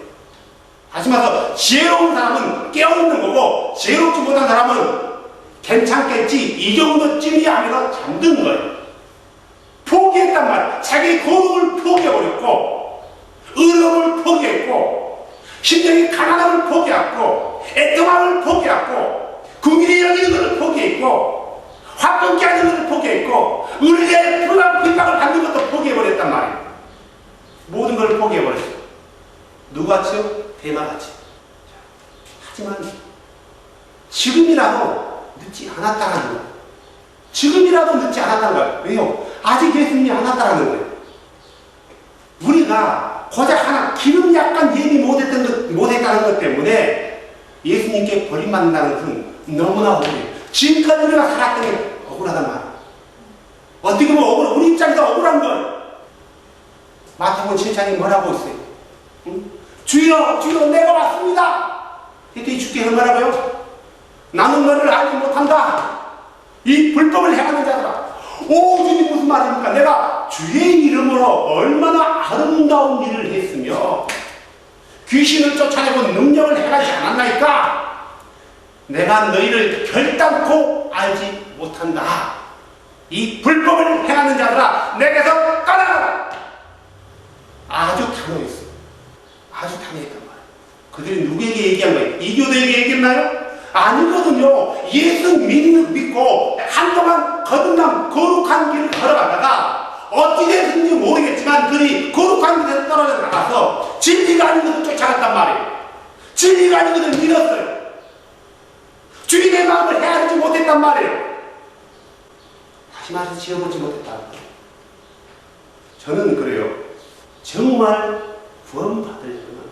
다시 말해서 지혜로운 사람은 깨어있는 거고 지혜롭지 못한 사람은 괜찮겠지 이 정도쯤이 아니라 잠든 거예요. 포기했단 말이에요. 자기 거룩을 포기해버렸고 의로움을 포기했고 심령이 가난함을 포기했고 애통함을 포기했고 궁일이 여기는 것을 포기했고 화끈케 하는 것을 포기했고 의리의 핍박을 받는 것도 포기해버렸단 말이에요. 모든 걸 포기해버렸어요. 누구같이요? 대마같이. 하지만 지금이라도 늦지 않았다는 거예요. 지금이라도 늦지 않았다는 거예요. 왜요? 아직 예수님이 안 왔다는 거예요. 우리가 고작 하나 기름 약간 예비 못했다는 것 때문에 예수님께 버림받는다는 것은 너무나 억울해요. 지금까지 우리가 살았던 게 억울하단 말이에요. 어떻게 보면 억울해. 우리 입장에서 억울한 거예요. 마태복음 7장이 뭐라고 있어요? 응? 주여 주여 내가 왔습니다. 그랬더니 주께서 뭐라고요? 나는 너를 알지 못한다. 이 불법을 행하는 자들아. 오 주님 무슨 말입니까? 내가 주의 이름으로 얼마나 아름다운 일을 했으며 귀신을 쫓아내고 능력을 행하지 않았나이까? 내가 너희를 결단코 알지 못한다. 이 불법을 행하는 자들아 내게서 떠나가라. 아주 단호했어. 아주 단호했단 말이에요. 그들이 누구에게 얘기한 거예요? 이교도에게 얘기했나요? 아니거든요. 예수 믿고 한동안 거듭난 거룩한 길을 걸어가다가 어찌 됐는지 모르겠지만 그들이 거룩한 길에서 떨어져 나가서 진리가 아닌 것을 쫓아갔단 말이에요. 진리가 아닌 것을 믿었어요. 주님의 마음을 헤아리지 못했단 말이에요. 다시 말해서 지어보지 못했다는 거예요. 저는 그래요. 정말 구원받으려면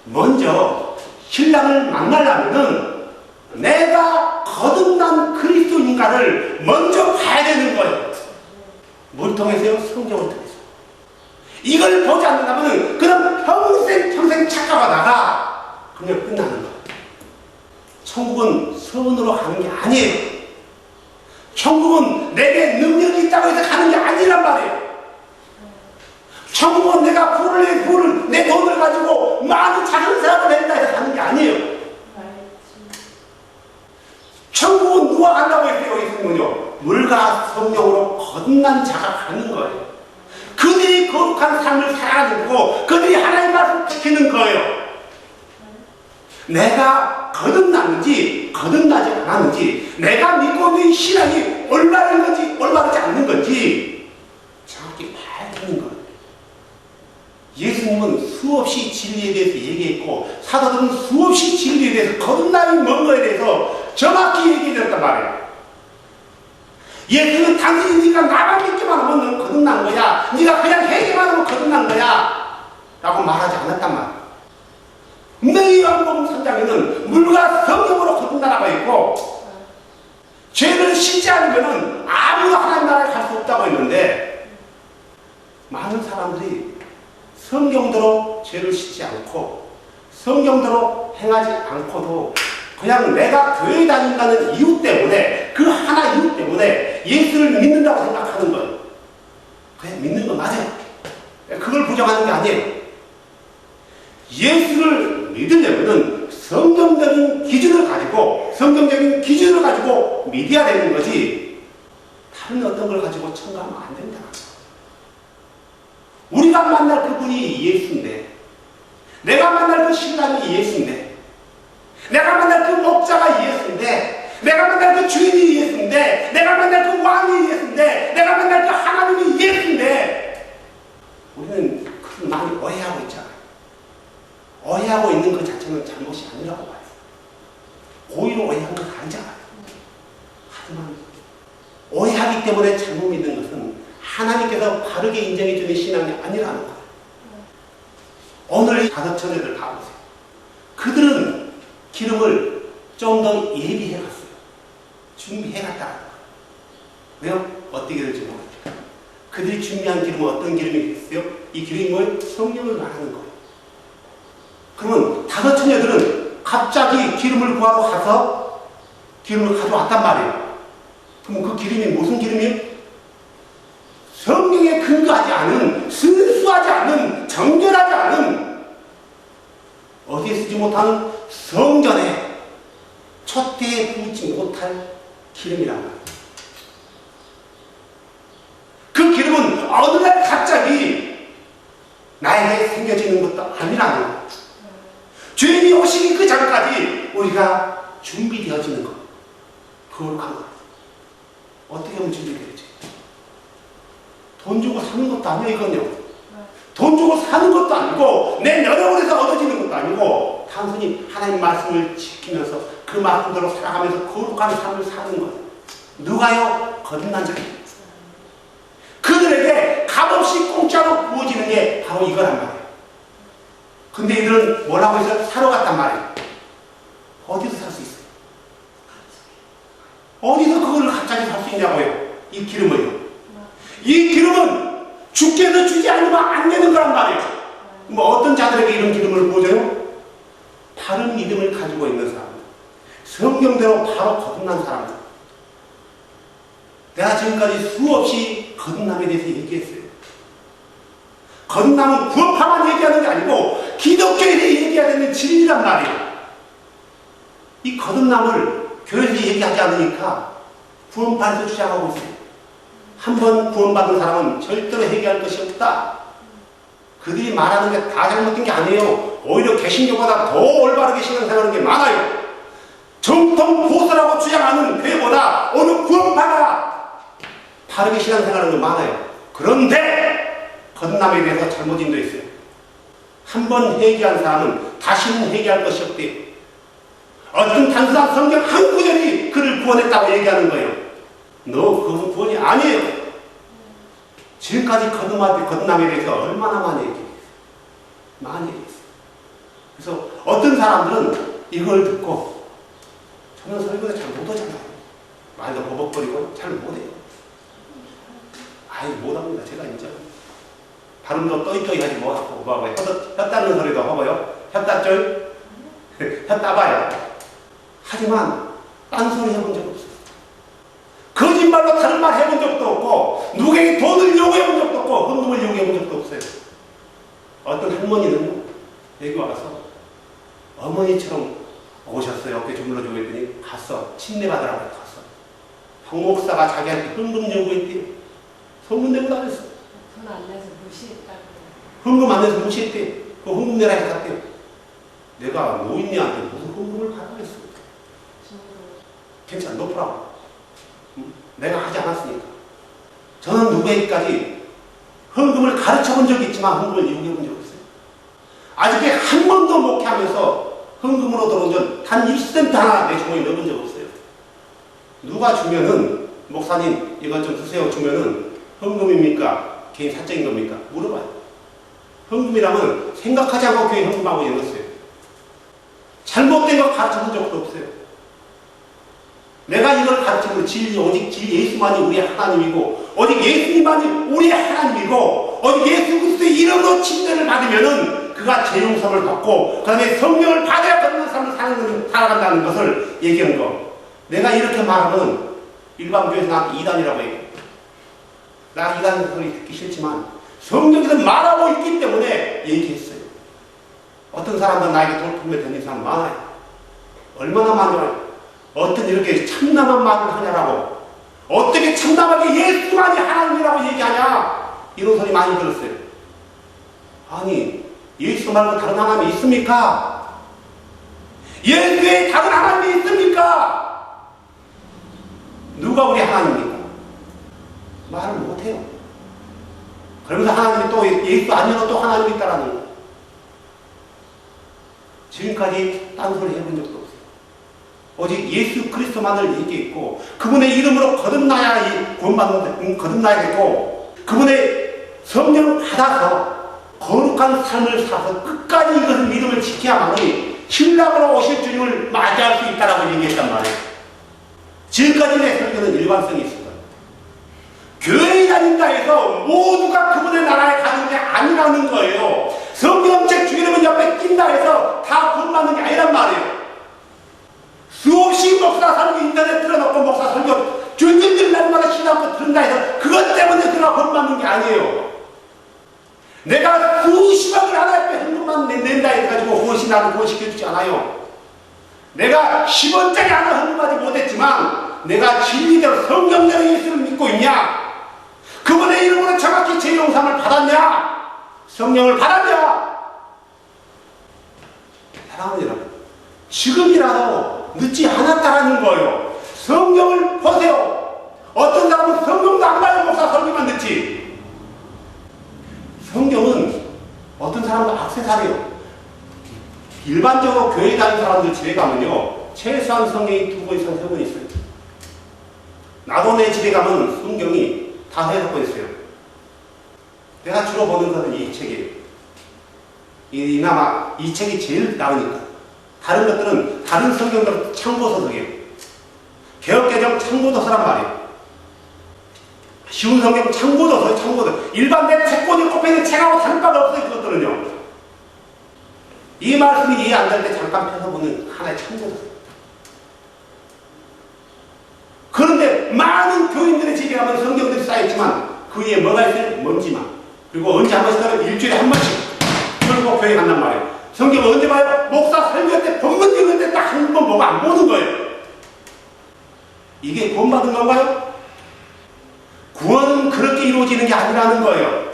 먼저 신랑을 만나려면은 내가 거듭난 그리스도인가를 먼저 봐야 되는 거예요. 뭘 통해서요? 성경을 통해서. 이걸 보지 않는다면 그럼 평생 착각하다가 그냥 끝나는 거예요. 천국은 선으로 가는 게 아니에요. 천국은 내게 능력이 있다고 해서 가는 게 아니란 말이에요. 천국은 내가 내 돈을 가지고 많은 작은 사업을 했다 해서 가는 게 아니에요. 천국은 누가 간다고 했어요? 예수님은요, 물과 성령으로 거듭난 자가 가는 거예요. 그들이 거룩한 삶을 살아가는 거고 그들이 하나님 말씀을 지키는 거예요. 내가 거듭났는지 거듭나지 않았는지, 내가 믿고 있는 신앙이 올바른 건지 올바르지 않는 건지 정확히 봐야 되는 거예요. 예수님은 수없이 진리에 대해서 얘기했고 사도들은 수없이 진리에 대해서 거듭남이 뭔 거에 대해서 정확히 얘기해줬단 말이에요. 예수는 당신이 네가 나만 믿기만 하면 넌 거듭난 거야, 네가 그냥 회개만 하면 거듭난 거야 라고 말하지 않았단 말이에요. 분명히 요한복음 3장에는 물과 성령으로 거듭나라고 했고 죄를 씻지 않으면 아무도 하나님 나라에 갈 수 없다고 했는데, 많은 사람들이 성경대로 죄를 씻지 않고 성경대로 행하지 않고도 그냥 내가 교회 다닌다는 이유 때문에, 그 하나 이유 때문에 예수를 믿는다고 생각하는 거예요. 그냥 믿는 거 맞아요. 그걸 부정하는 게 아니에요. 예수를 믿으려면 성경적인 기준을 가지고 믿어야 되는 거지, 다른 어떤 걸 가지고 첨가하면 안 된다. 우리가 만날 그분이 예수인데, 내가 만날 그 신랑이 예수인데, 내가 만날 그 목자가 예수인데, 내가 만날 그 주인이 예수인데, 내가 만날 그 왕이 예수인데, 내가 만날 그 하나님이 예수인데, 우리는 그걸 많이 오해하고 있잖아요. 오해하고 있는 그 자체는 잘못이 아니라고 봐요. 고의로 오해한 건 아니잖아요. 하지만 오해하기 때문에 잘못 믿는 것은 하나님께서 바르게 인정해주는 신앙이 아니라는 거예요. 오늘 다섯 처녀들 봐보세요. 그들은 기름을 좀 더 예비해 갔어요. 준비해 갔다는 거예요. 왜요? 어떻게 될지 모르겠어요. 그들이 준비한 기름은 어떤 기름이 있어요? 이 기름이 뭐예요? 성령을 말하는 거예요. 그러면 다섯 처녀들은 갑자기 기름을 구하러 가서 기름을 가져왔단 말이에요. 그럼 그 기름이 무슨 기름이에요? 성경에 근거하지 않은, 순수하지 않은, 정결하지 않은, 어디에 쓰지 못하는 성전에 촛대에 부지 못할 기름이란 말이에요. 그 기름은 어느 날 갑자기 나에게 생겨지는 것도 아니라는 거예요. 주인이 오시기 그 전까지 우리가 준비되어지는 것, 거룩한 것. 어떻게 하면 준비되어지? 돈 주고 사는 것도 아니에요, 이건요. 돈 주고 사는 것도 아니고 내 노력을 해서 얻어지는 것도 아니고 단순히 하나님 말씀을 지키면서 그 말씀대로 살아가면서 거룩한 삶을 사는 것. 누가요? 거듭난 자입니다. 그들에게 값없이 공짜로 부어지는 게 바로 이거란 말이에요. 근데 이들은 뭐라고 해서 사러 갔단 말이에요. 어디서 살 수 있어요? 어디서 그걸 갑자기 살 수 있냐고요? 이 기름을요. 이 기름은 주께서 주지 않으면 안 되는 거란 말이에요. 뭐 어떤 자들에게 이런 기름을 부어줘요? 바른 믿음을 가지고 있는 사람, 성경대로 바로 거듭난 사람들. 내가 지금까지 수없이 거듭남에 대해서 얘기했어요. 거듭남은 구원파만 얘기하는 게 아니고 기독교에 대해 얘기해야 되는 진리란 말이에요. 이 거듭남을 교회에서 얘기하지 않으니까 구원파에서 주장하고 있어요. 한번 구원받은 사람은 절대로 회개할 것이 없다. 그들이 말하는 게 다 잘못된 게 아니에요. 오히려 개신교보다 더 올바르게 신앙생활하는 게 많아요. 정통 보수라고 주장하는 교회보다 오늘 구원파가 바르게 신앙생활하는 게 많아요. 그런데 거듭남에 대해서 잘못 인도했어요. 한번 회개한 사람은 다시는 회개할 것이 없대요. 어떤 단순한 성경 한 구절이 그를 구원했다고 얘기하는 거예요. 그건 구원이 아니에요. 지금까지 거듭남에 대해서 얼마나 많이 얘기했어요. 많이 있어요. 그래서 어떤 사람들은 이걸 듣고 저는 설교도 잘 못하잖아요. 말도 버벅거리고 잘 못해요. 아이 못합니다. 제가 인정. 발음도 떠이떠이하지 못하고 뭐하고 혀 닦는 소리도 하고요. 혀 닦죠? 혀 따봐요. 하지만 딴소리 해본 적 없어요. 거짓말로 다른 말 해본 적도 없고 누구에게 돈을 요구해본 적도 없고 헌금을 요구해본 적도 없어요. 어떤 할머니는요. 여기 와서 어머니처럼 오셨어요. 어깨 주물러주고 했더니 갔어. 침례 받으라고 갔어. 황 목사가 자기한테 헌금 요구했대요. 소문 내고 다녔어. 돈 안 내서 무시했다고. 헌금 안 내서 무시했대. 그 헌금 내라 해서 갔대요. 내가 노인네한테 무슨 헌금을 받아냈어. 괜찮아. 높으라고. 내가 하지 않았으니까. 저는 누구에게까지 헌금을 가르쳐 본 적이 있지만 헌금을 이용해 본 적이 없어요. 아직까지 한 번도 목회하면서 헌금으로 들어온 전 단 1센트 하나 내 주머니에 넣어본 적 없어요. 누가 주면은 목사님 이것 좀 주세요 주면은 헌금입니까? 개인 사적인 겁니까? 물어봐요. 헌금이라면 생각하지 않고 교회 헌금하고 열었어요. 잘못된 거 가르쳐 본 적도 없어요. 내가 이걸 가르치는 진리, 오직 진리 예수만이 우리의 하나님이고, 오직 예수님만이 우리의 하나님이고, 오직 예수 그리스도의 이름으로 침례를 받으면은 그가 죄 용서를 받고, 그 다음에 성령을 받아야 걷는 삶을 살아간다는 것을 얘기한 거. 내가 이렇게 말하면 일반 교회에서 나한테 이단이라고 얘기해. 나 이단 소리 듣기 싫지만 성경에서 말하고 있기 때문에 얘기했어요. 어떤 사람들은 나에게 돌품에 던진 사람 많아요. 얼마나 많아요. 어떤 이렇게 참남한 말을 하냐라고. 어떻게 참남하게 예수만이 하나님이라고 얘기하냐. 이런 소리 많이 들었어요. 아니 예수 말고 다른 하나님이 있습니까? 예수 외에 다른 하나님이 있습니까? 누가 우리 하나님입니까? 말을 못해요. 그러면서 하나님이 또 예수 아니어도 또 하나님이 있다라는 거. 지금까지 딴소리 해본 적도 없어요. 오직 예수 그리스도만을 얘기했고 그분의 이름으로 거듭나야 거듭나야겠고 그분의 성령을 받아서 거룩한 삶을 살아서 끝까지 이것을 믿음을 지켜야만이 신랑으로 오실 주님을 맞이할 수 있다라고 얘기했단 말이에요. 지금까지 내 설교는 일관성이 있습니다. 교회에 다닌다 해서 모두가 그분의 나라에 가는 게 아니라는 거예요. 성경책 주기름은 옆에 낀다 해서 다 구원받는 게 아니란 말이에요. 수없이 목사 설교 인터넷 틀어놓고 목사 설교 주님들 날마다 신앙고 들은다 해서 그것 때문에 그가 구원받는 게 아니에요. 내가 수십억을 하나님께 헌금만 낸다 해가지고 그것이 나를 구원시켜주지 않아요. 내가 10원짜리 하나 헌금하지 못했지만 내가 진리대로 성경대로 예수를 믿고 있냐? 그분의 이름으로 정확히 죄 용서를 받았냐? 성령을 받았냐? 사랑하는 여러분, 지금이라도 늦지 않았다라는 거예요. 성경을 보세요. 어떤 사람은 성경도 안 봐요. 목사 설교만 듣지. 성경은 어떤 사람은 액세서리예요. 일반적으로 교회 다니는 사람들 집에 가면요 최소한 성경이 2권 이상 3권 있어요. 나도 내 집에 가면 성경이 5-6권 있어요. 내가 주로 보는 것은 이 책이에요. 이나마 이 책이 제일 나으니까. 다른 것들은 다른 성경들은 참고서적이에요. 개혁개정 참고도서란 말이에요. 쉬운 성경 참고도서, 참고도. 일반 내 책꽂이 꼽혀있는 책하고 다른 바가 없어요. 그것들은요. 이 말씀이 이해 안 될 때 잠깐 펴서 보는 하나의 참고도서. 그런데 많은 교인들의 집에 가면 성경들이 쌓여있지만 그 위에 뭐가 있어요? 먼지만. 그리고 언제 한 번씩 하면 일주일에 한 번씩 들고 교회 간단 말이에요. 성경을 언제 봐요? 목사 설교 때 본문 읽을 때 딱 한 번 보고 안 보는 거예요. 이게 구원받은 건가요? 구원은 그렇게 이루어지는 게 아니라는 거예요.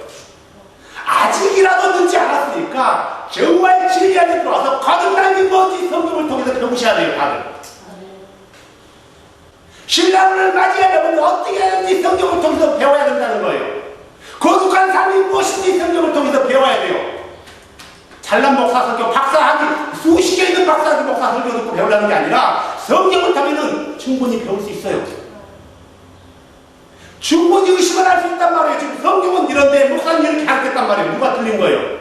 아직이라도 늦지 않았으니까 정말 진리 안에 들어와서 거듭나는 뭔지 성경을 통해서 배우셔야 돼요. 다들. 신랑을 맞이하려면 어떻게 하는지 성경을 통해서 배워야 된다는 거예요. 거룩한 삶이 무엇인지 성경을 통해서 배워야 돼요. 잘난 목사 설교, 박사학위, 수십 개 있는 박사학위 목사 설교 듣고 배우려는 게 아니라 성경을 타면은 충분히 배울 수 있어요. 충분히 의심을 할 수 있단 말이에요. 지금 성경은 이런데 목사님 이렇게 가르쳤단 말이에요. 누가 틀린 거예요?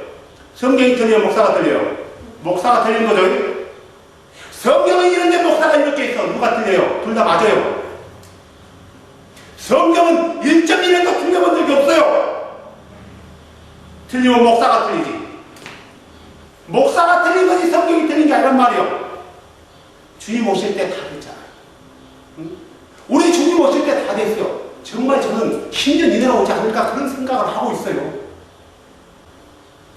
성경이 틀려요? 목사가 틀려요? 목사가 틀린 거죠? 성경은 이런데 목사가 이렇게 있어. 누가 틀려요? 둘 다 맞아요. 성경은 1.1에도 틀려본 적이 없어요. 틀리면 목사가 틀리지. 목사가 틀린 거지 성경이 틀린 게 아니란 말이에요. 주님 오실 때 다 됐잖아요. 응? 우리 주님 오실 때 다 됐어요. 정말 저는 10년 이내로 오지 않을까 그런 생각을 하고 있어요.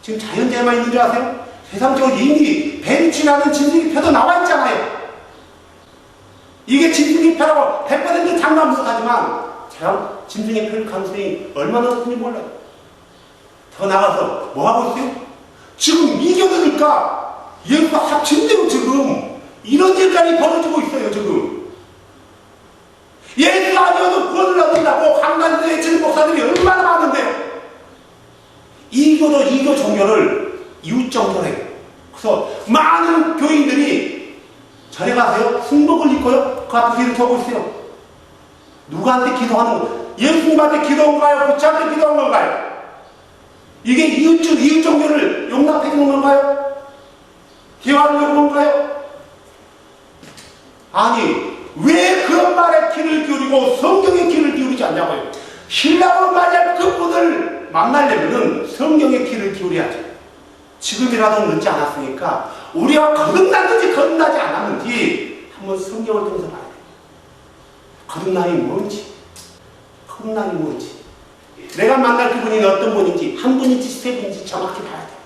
지금 자연재해만 있는 줄 아세요? 세상적으로 이미 베리치라는 진승기표도 나와 있잖아요. 이게 진승기표라고 100% 장담하지만 제가 진승기표일 가능성이 얼마나 높은지 몰라요. 더 나가서 뭐 하고 있어요? 지금 이겨들을까 예수 합친 대로 지금 이런 일까지 벌어지고 있어요. 지금 예수 아니어도 구원을 얻는다고 강단에서 외치는 목사들이 얼마나 많은데요. 이교 종교를 이웃종교래요. 그래서 많은 교인들이 절에 가세요. 승복을 입고요. 그 앞에 길을 서고 있어요. 누구한테 기도하는 거? 예수님한테 기도한 건가요? 부처한테 기도한 건가요? 이게 이웃종교를 용납해 주는 건가요? 기여하는 건가요? 아니, 왜 그런 말에 귀를 기울이고 성경에 귀를 기울이지 않냐고요? 신랑을 맞이할 그분을 만나려면 성경에 귀를 기울여야죠. 지금이라도 늦지 않았으니까 우리가 거듭났는지 거듭나지 않았는지 한번 성경을 통해서 봐야 돼요. 거듭남이 뭔지, 거듭남이 뭔지, 내가 만날 그분이 어떤 분인지, 한 분인지 세 분인지 정확히 봐야 돼요.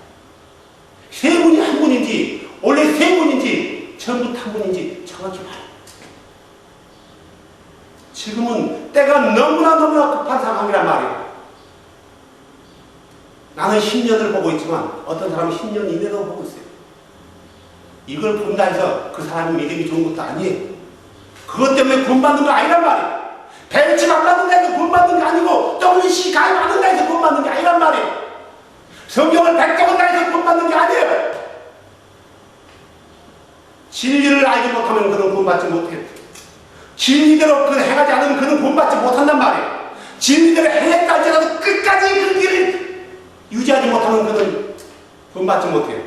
세 분이 한 분인지, 원래 세 분인지, 처음부터 한 분인지 정확히 봐야 돼요. 지금은 때가 너무나 급한 상황이란 말이에요. 나는 10년을 보고 있지만 어떤 사람은 10년 이내도 보고 있어요. 이걸 본다 해서 그 사람이 믿음이 좋은 것도 아니에요. 그것 때문에 구원받는 거 아니란 말이에요. 배치 안 받는다 해서 구원받는 게 아니고 WC 가입 안 한다 해서 구원받는 게 아니란 말이에요. 성경을 100개 본다 해서 구원받는 게 아니에요. 진리를 알지 못하면 그는 구원받지 못해요. 진리대로 그 행하지 않으면 그는 구원받지 못한단 말이에요. 진리대로 행했다 할지라도 끝까지 그 길을 유지하지 못하면 그는 구원받지 못해요.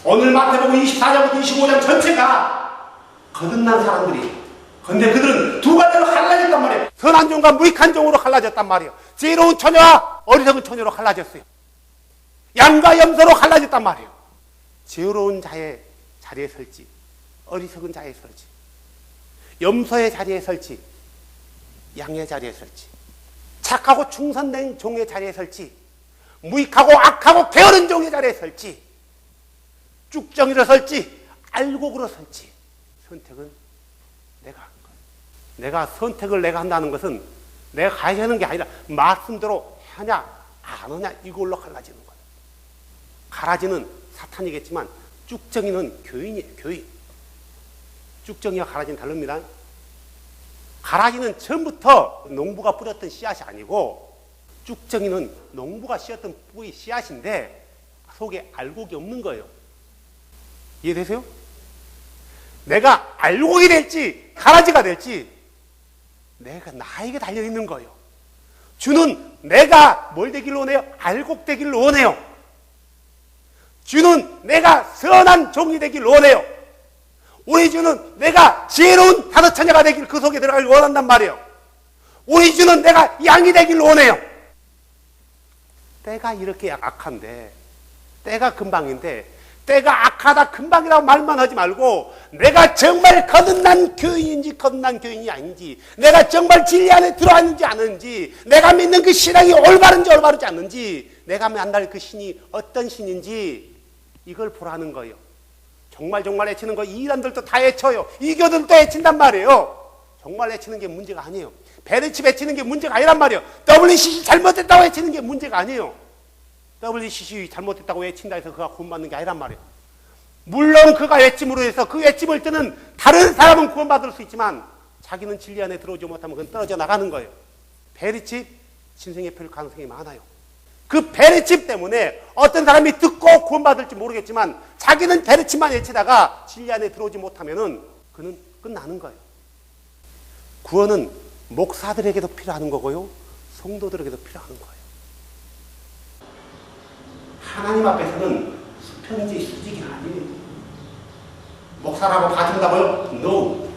오늘 마태복음 24장부터 25장 전체가 거듭난 사람들이, 근데 그들은 두 가지로 갈라졌단 말이에요. 선한 종과 무익한 종으로 갈라졌단 말이에요. 지혜로운 처녀와 어리석은 처녀로 갈라졌어요. 양과 염소로 갈라졌단 말이에요. 지혜로운 자의 자리에 설지, 어리석은 자리에 설지, 염소의 자리에 설지, 양의 자리에 설지, 착하고 충성된 종의 자리에 설지, 무익하고 악하고 게으른 종의 자리에 설지, 쭉정이로 설지, 알곡으로 설지, 선택은 내가 하는 거예요. 내가 선택을 내가 한다는 것은 내가 가야 하는 게 아니라 말씀대로 하냐 안 하냐 이걸로 갈라지는 거예요. 가라지는 사탄이겠지만 쭉정이는 교인이에요. 교인. 쭉정이와 가라지는 다릅니다. 가라지는 처음부터 농부가 뿌렸던 씨앗이 아니고 쭉정이는 농부가 씌었던 뿌리 씨앗인데 속에 알곡이 없는 거예요. 이해되세요? 내가 알곡이 될지 가라지가 될지 내가 나에게 달려있는 거예요. 주는 내가 뭘 되길 원해요? 알곡 되길 원해요. 주는 내가 선한 종이 되길 원해요. 우리 주는 내가 지혜로운 다섯 처녀가 되길 그 속에 들어가길 원한단 말이에요. 우리 주는 내가 양이 되길 원해요. 때가 이렇게 악한데, 때가 금방인데, 때가 악하다 금방이라고 말만 하지 말고 내가 정말 거듭난 교인인지 거듭난 교인이 아닌지, 내가 정말 진리 안에 들어왔는지 아닌지, 내가 믿는 그 신앙이 올바른지 올바르지 않는지, 내가 만날 그 신이 어떤 신인지 이걸 보라는 거예요. 정말 외치는 거 이 사람들도 다 외쳐요. 이 교들도 외친단 말이에요. 정말 외치는 게 문제가 아니에요. 베르치 외치는 게 문제가 아니란 말이에요. WCC 잘못됐다고 외치는 게 문제가 아니에요. WCC 잘못됐다고 외친다 해서 그가 구원받는 게 아니란 말이에요. 물론 그가 외침으로 해서 그 외침을 듣는 다른 사람은 구원받을 수 있지만 자기는 진리 안에 들어오지 못하면 그건 떨어져 나가는 거예요. 베르칩 신성의 펼 가능성이 많아요. 그 베르칩 때문에 어떤 사람이 듣고 구원받을지 모르겠지만 자기는 베르칩만 외치다가 진리 안에 들어오지 못하면은 그는 끝나는 거예요. 구원은 목사들에게도 필요한 거고요, 성도들에게도 필요한 거예요. 하나님 앞에서는 수평이지 수직이 아니에요. 목사라고 봐준다고요? No.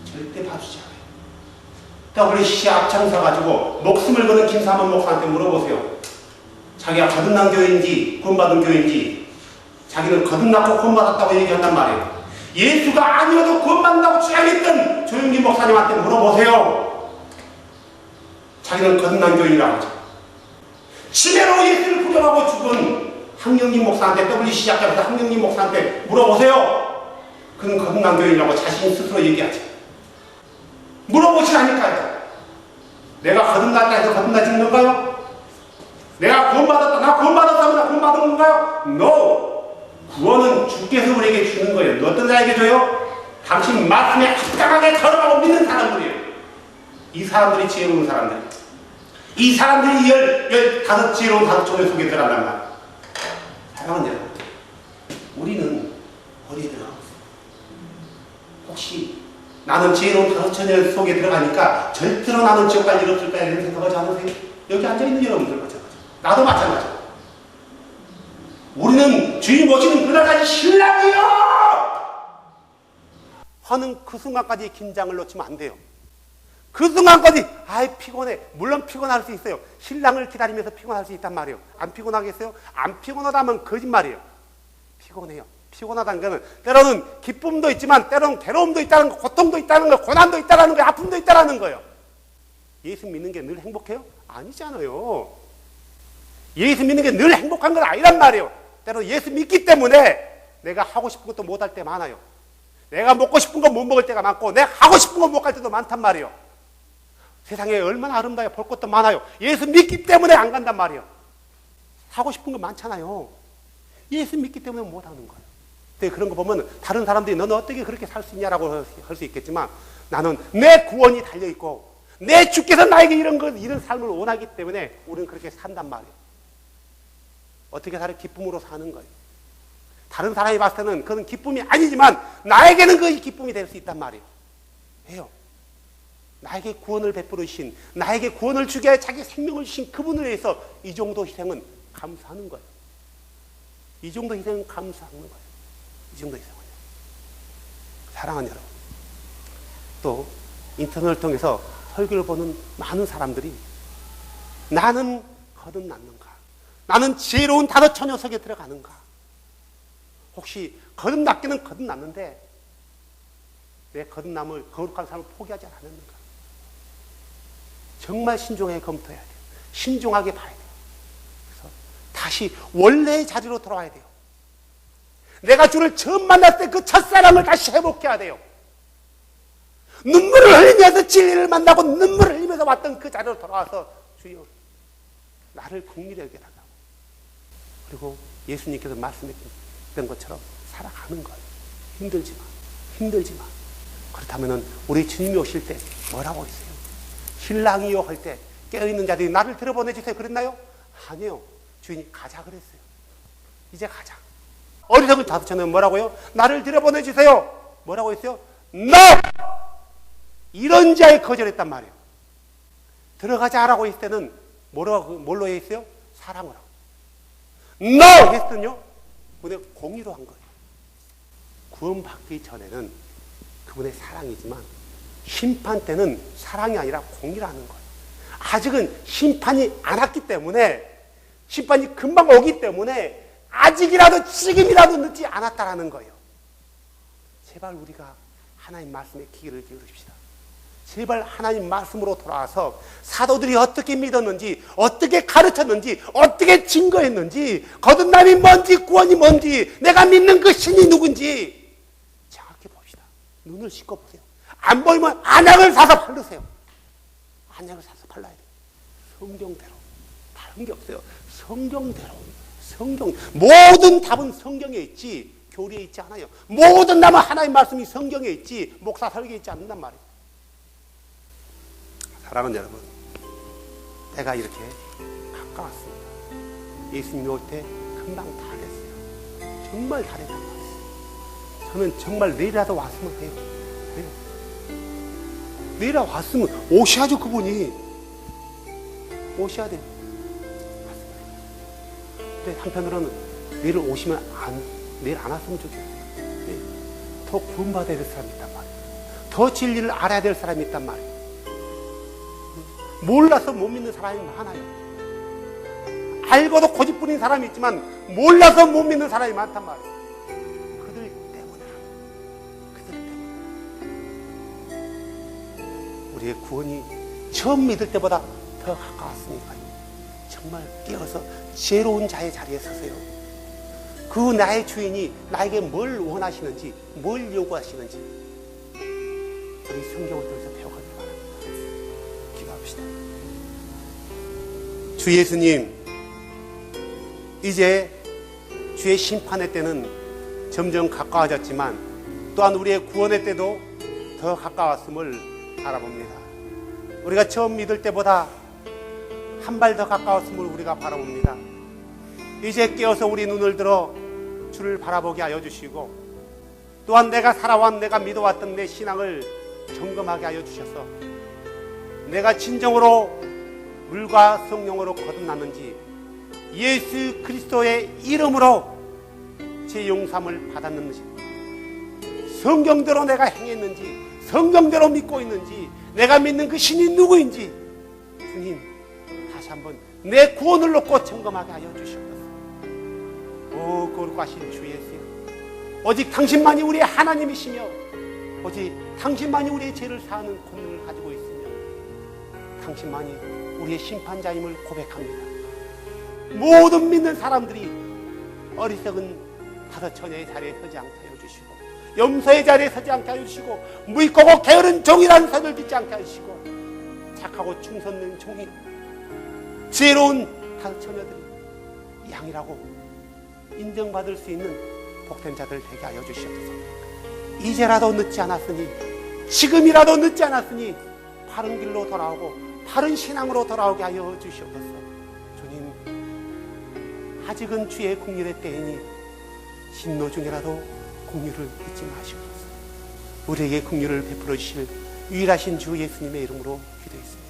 절대 봐주지 않아요. WCC 앞장서가지고 목숨을 거는 김삼원 목사한테 물어보세요. 자기가 거듭난 교회인지 구원받은 교회인지 자기는 거듭났고 구원받았다고 얘기한단 말이에요. 예수가 아니어도 구원받는다고 주장했던 조영기 목사님한테 물어보세요. 자기는 거듭난 교인이라고 하죠. 치매로 예수를 부정하고 죽은 한경림 목사한테 WCC 앞장서 한경림 목사한테 물어보세요. 그는 거듭난 교인이라고 자신 스스로 얘기하죠. 물어보시라니까요. 내가 거듭났다 해서 거듭나지 않는가요? 내가 구원받았다, 나 구원받았다고 나 구원받은 건가요? No! 구원은 주께서 우리에게 주는 거예요. 어떤 자에게 줘요? 당신 말씀에 합당하게 걸어가고 믿는 사람들이에요. 이 사람들이 지혜로운 사람들. 이 사람들이 15 지혜로운 5종의 속에 들어간단 말이에요. 사랑하는 여러분, 우리는 어디에 들어가고 있어요? 혹시 나는 지혜로운 5처녀 속에 들어가니까 절대로 나는 지옥 갈 일 없을 거야 이런 생각하지 않으세요? 여기 앉아있는 여러분들 마찬가지. 나도 마찬가지. 우리는 주님 오시는 그날까지 신랑이요! 하는 그 순간까지 긴장을 놓치면 안 돼요. 그 순간까지 아이 피곤해. 물론 피곤할 수 있어요. 신랑을 기다리면서 피곤할 수 있단 말이에요. 안 피곤하겠어요? 안 피곤하다면 거짓말이에요. 피곤해요. 피곤하다는 것은 때로는 기쁨도 있지만 때로는 괴로움도 있다는 거, 고통도 있다는 거, 고난도 있다는 거, 아픔도 있다는 거예요. 예수 믿는 게 늘 행복해요? 아니잖아요. 예수 믿는 게 늘 행복한 건 아니란 말이에요. 때로 예수 믿기 때문에 내가 하고 싶은 것도 못 할 때 많아요. 내가 먹고 싶은 거 못 먹을 때가 많고 내가 하고 싶은 거 못 갈 때도 많단 말이에요. 세상에 얼마나 아름다워요. 볼 것도 많아요. 예수 믿기 때문에 안 간단 말이에요. 하고 싶은 거 많잖아요. 예수 믿기 때문에 못 하는 거예요. 근데 그런 거 보면 다른 사람들이 너는 어떻게 그렇게 살 수 있냐라고 할 수 있겠지만 나는 내 구원이 달려있고 내 주께서 나에게 이런 삶을 원하기 때문에 우리는 그렇게 산단 말이에요. 어떻게 살아? 기쁨으로 사는 거예요. 다른 사람이 봤을 때는 그건 기쁨이 아니지만 나에게는 그 기쁨이 될 수 있단 말이에요. 왜요? 나에게 구원을 베풀어 주신, 나에게 구원을 주게 하여 자기 생명을 주신 그분을 위해서 이 정도 희생은 감사하는 거예요. 이 정도 희생은 감사하는 거예요. 이 정도 희생은요. 사랑하는 여러분, 또 인터넷을 통해서 설교를 보는 많은 사람들이 나는 거듭났는가? 나는 지혜로운 5처녀 속에 들어가는가? 혹시 거듭났기는 거듭났는데 내 거듭남을, 거룩한 삶을 포기하지 않았는가? 정말 신중하게 검토해야 돼요. 신중하게 봐야 돼요. 그래서 다시 원래의 자리로 돌아와야 돼요. 내가 주를 처음 만났을 때 그 첫사랑을 다시 회복해야 돼요. 눈물을 흘리면서 진리를 만나고 눈물을 흘리면서 왔던 그 자리로 돌아와서 주여 나를 긍휼히 여겨달라고. 그리고 예수님께서 말씀했던 것처럼 살아가는 거예요. 힘들지만. 그렇다면 우리 주님이 오실 때 뭐라고 했어요? 신랑이요 할 때 깨어있는 자들이 나를 들어보내주세요 그랬나요? 아니요. 주인이 가자 그랬어요. 이제 가자. 어리석은 5처녀는 뭐라고요? 나를 들어보내주세요. 뭐라고 했어요? No! 이런 자에 거절했단 말이에요. 들어가자라고 했을 때는 뭘로 했어요? 사랑으로. No! 했더니요. 그분의 공의로 한 거예요. 구원받기 전에는 그분의 사랑이지만 심판 때는 사랑이 아니라 공의라는 거예요. 아직은 심판이 안 왔기 때문에, 심판이 금방 오기 때문에 아직이라도 지금이라도 늦지 않았다라는 거예요. 제발 우리가 하나님 말씀에 귀를 기울입시다. 제발 하나님 말씀으로 돌아와서 사도들이 어떻게 믿었는지, 어떻게 가르쳤는지, 어떻게 증거했는지, 거듭남이 뭔지, 구원이 뭔지, 내가 믿는 그 신이 누군지 정확히 봅시다. 눈을 씻고 보세요. 안 보이면 안약을 사서 바르세요. 안약을 사서 발라야 돼요. 성경대로. 다른 게 없어요. 성경대로. 모든 답은 성경에 있지 교리에 있지 않아요. 모든 답은 하나님 말씀이 성경에 있지 목사 설교에 있지 않는단 말이에요. 사랑하는 여러분, 때가 이렇게 가까웠습니다. 예수님이 올 때 금방 다 됐어요. 정말 다 됐단 말이에요. 저는 정말 내일이라도 왔으면 해요. 왜요? 내일이라도 왔으면 오셔야죠. 그분이 오셔야 돼요. 근데 한편으로는 내일 오시면 내일 안 왔으면 좋겠어요. 네. 더 구원받아야 될 사람이 있단 말이에요. 더 진리를 알아야 될 사람이 있단 말이에요. 몰라서 못 믿는 사람이 많아요. 알고도 고집부린 사람이 있지만 몰라서 못 믿는 사람이 많단 말이에요. 그들 때문에 우리의 구원이 처음 믿을 때보다 더 가까웠으니까요. 정말 깨어서 지혜로운 자의 자리에 서세요. 그 나의 주인이 나에게 뭘 원하시는지, 뭘 요구하시는지 우리 성경을 통해서 배워가길 바랍니다. 기도합시다. 주 예수님, 이제 주의 심판의 때는 점점 가까워졌지만 또한 우리의 구원의 때도 더 가까웠음을 바라봅니다. 우리가 처음 믿을 때보다 한 발 더 가까웠음을 우리가 바라봅니다. 이제 깨어서 우리 눈을 들어 주를 바라보게 하여 주시고 또한 내가 살아왔 내가 믿어왔던 내 신앙을 점검하게 하여 주셔서 내가 진정으로 물과 성령으로 거듭났는지 예수 그리스도의 이름으로 제 용서함을 받았는지 성경대로 내가 행했는지 성경대로 믿고 있는지 내가 믿는 그 신이 누구인지 주님 다시 한번 내 구원을 놓고 점검하게 하여 주시옵소서. 오 거룩하신 주 예수, 오직 당신만이 우리의 하나님이시며 오직 당신만이 우리의 죄를 사하는 권능을 가지고 있으며 당신만이 우리의 심판자임을 고백합니다. 모든 믿는 사람들이 어리석은 다섯 처녀의 자리에 서지 않게 하여 주시고 염소의 자리에 서지 않게 하여 주시고 무익하고 게으른 종이라는 선을 듣지 않게 하여 주시고 착하고 충성된 종이 지혜로운 다섯 처녀들이 양이라고 인정받을 수 있는 복된 자들 되게 하여 주시옵소서. 이제라도 늦지 않았으니 지금이라도 늦지 않았으니 바른 길로 돌아오고 바른 신앙으로 돌아오게 하여 주시옵소서. 주님, 아직은 주의 긍휼의 때이니 신노 중이라도 긍휼을 잊지 마시옵소서. 우리에게 긍휼을 베풀어 주실 유일하신 주 예수님의 이름으로 기도했습니다.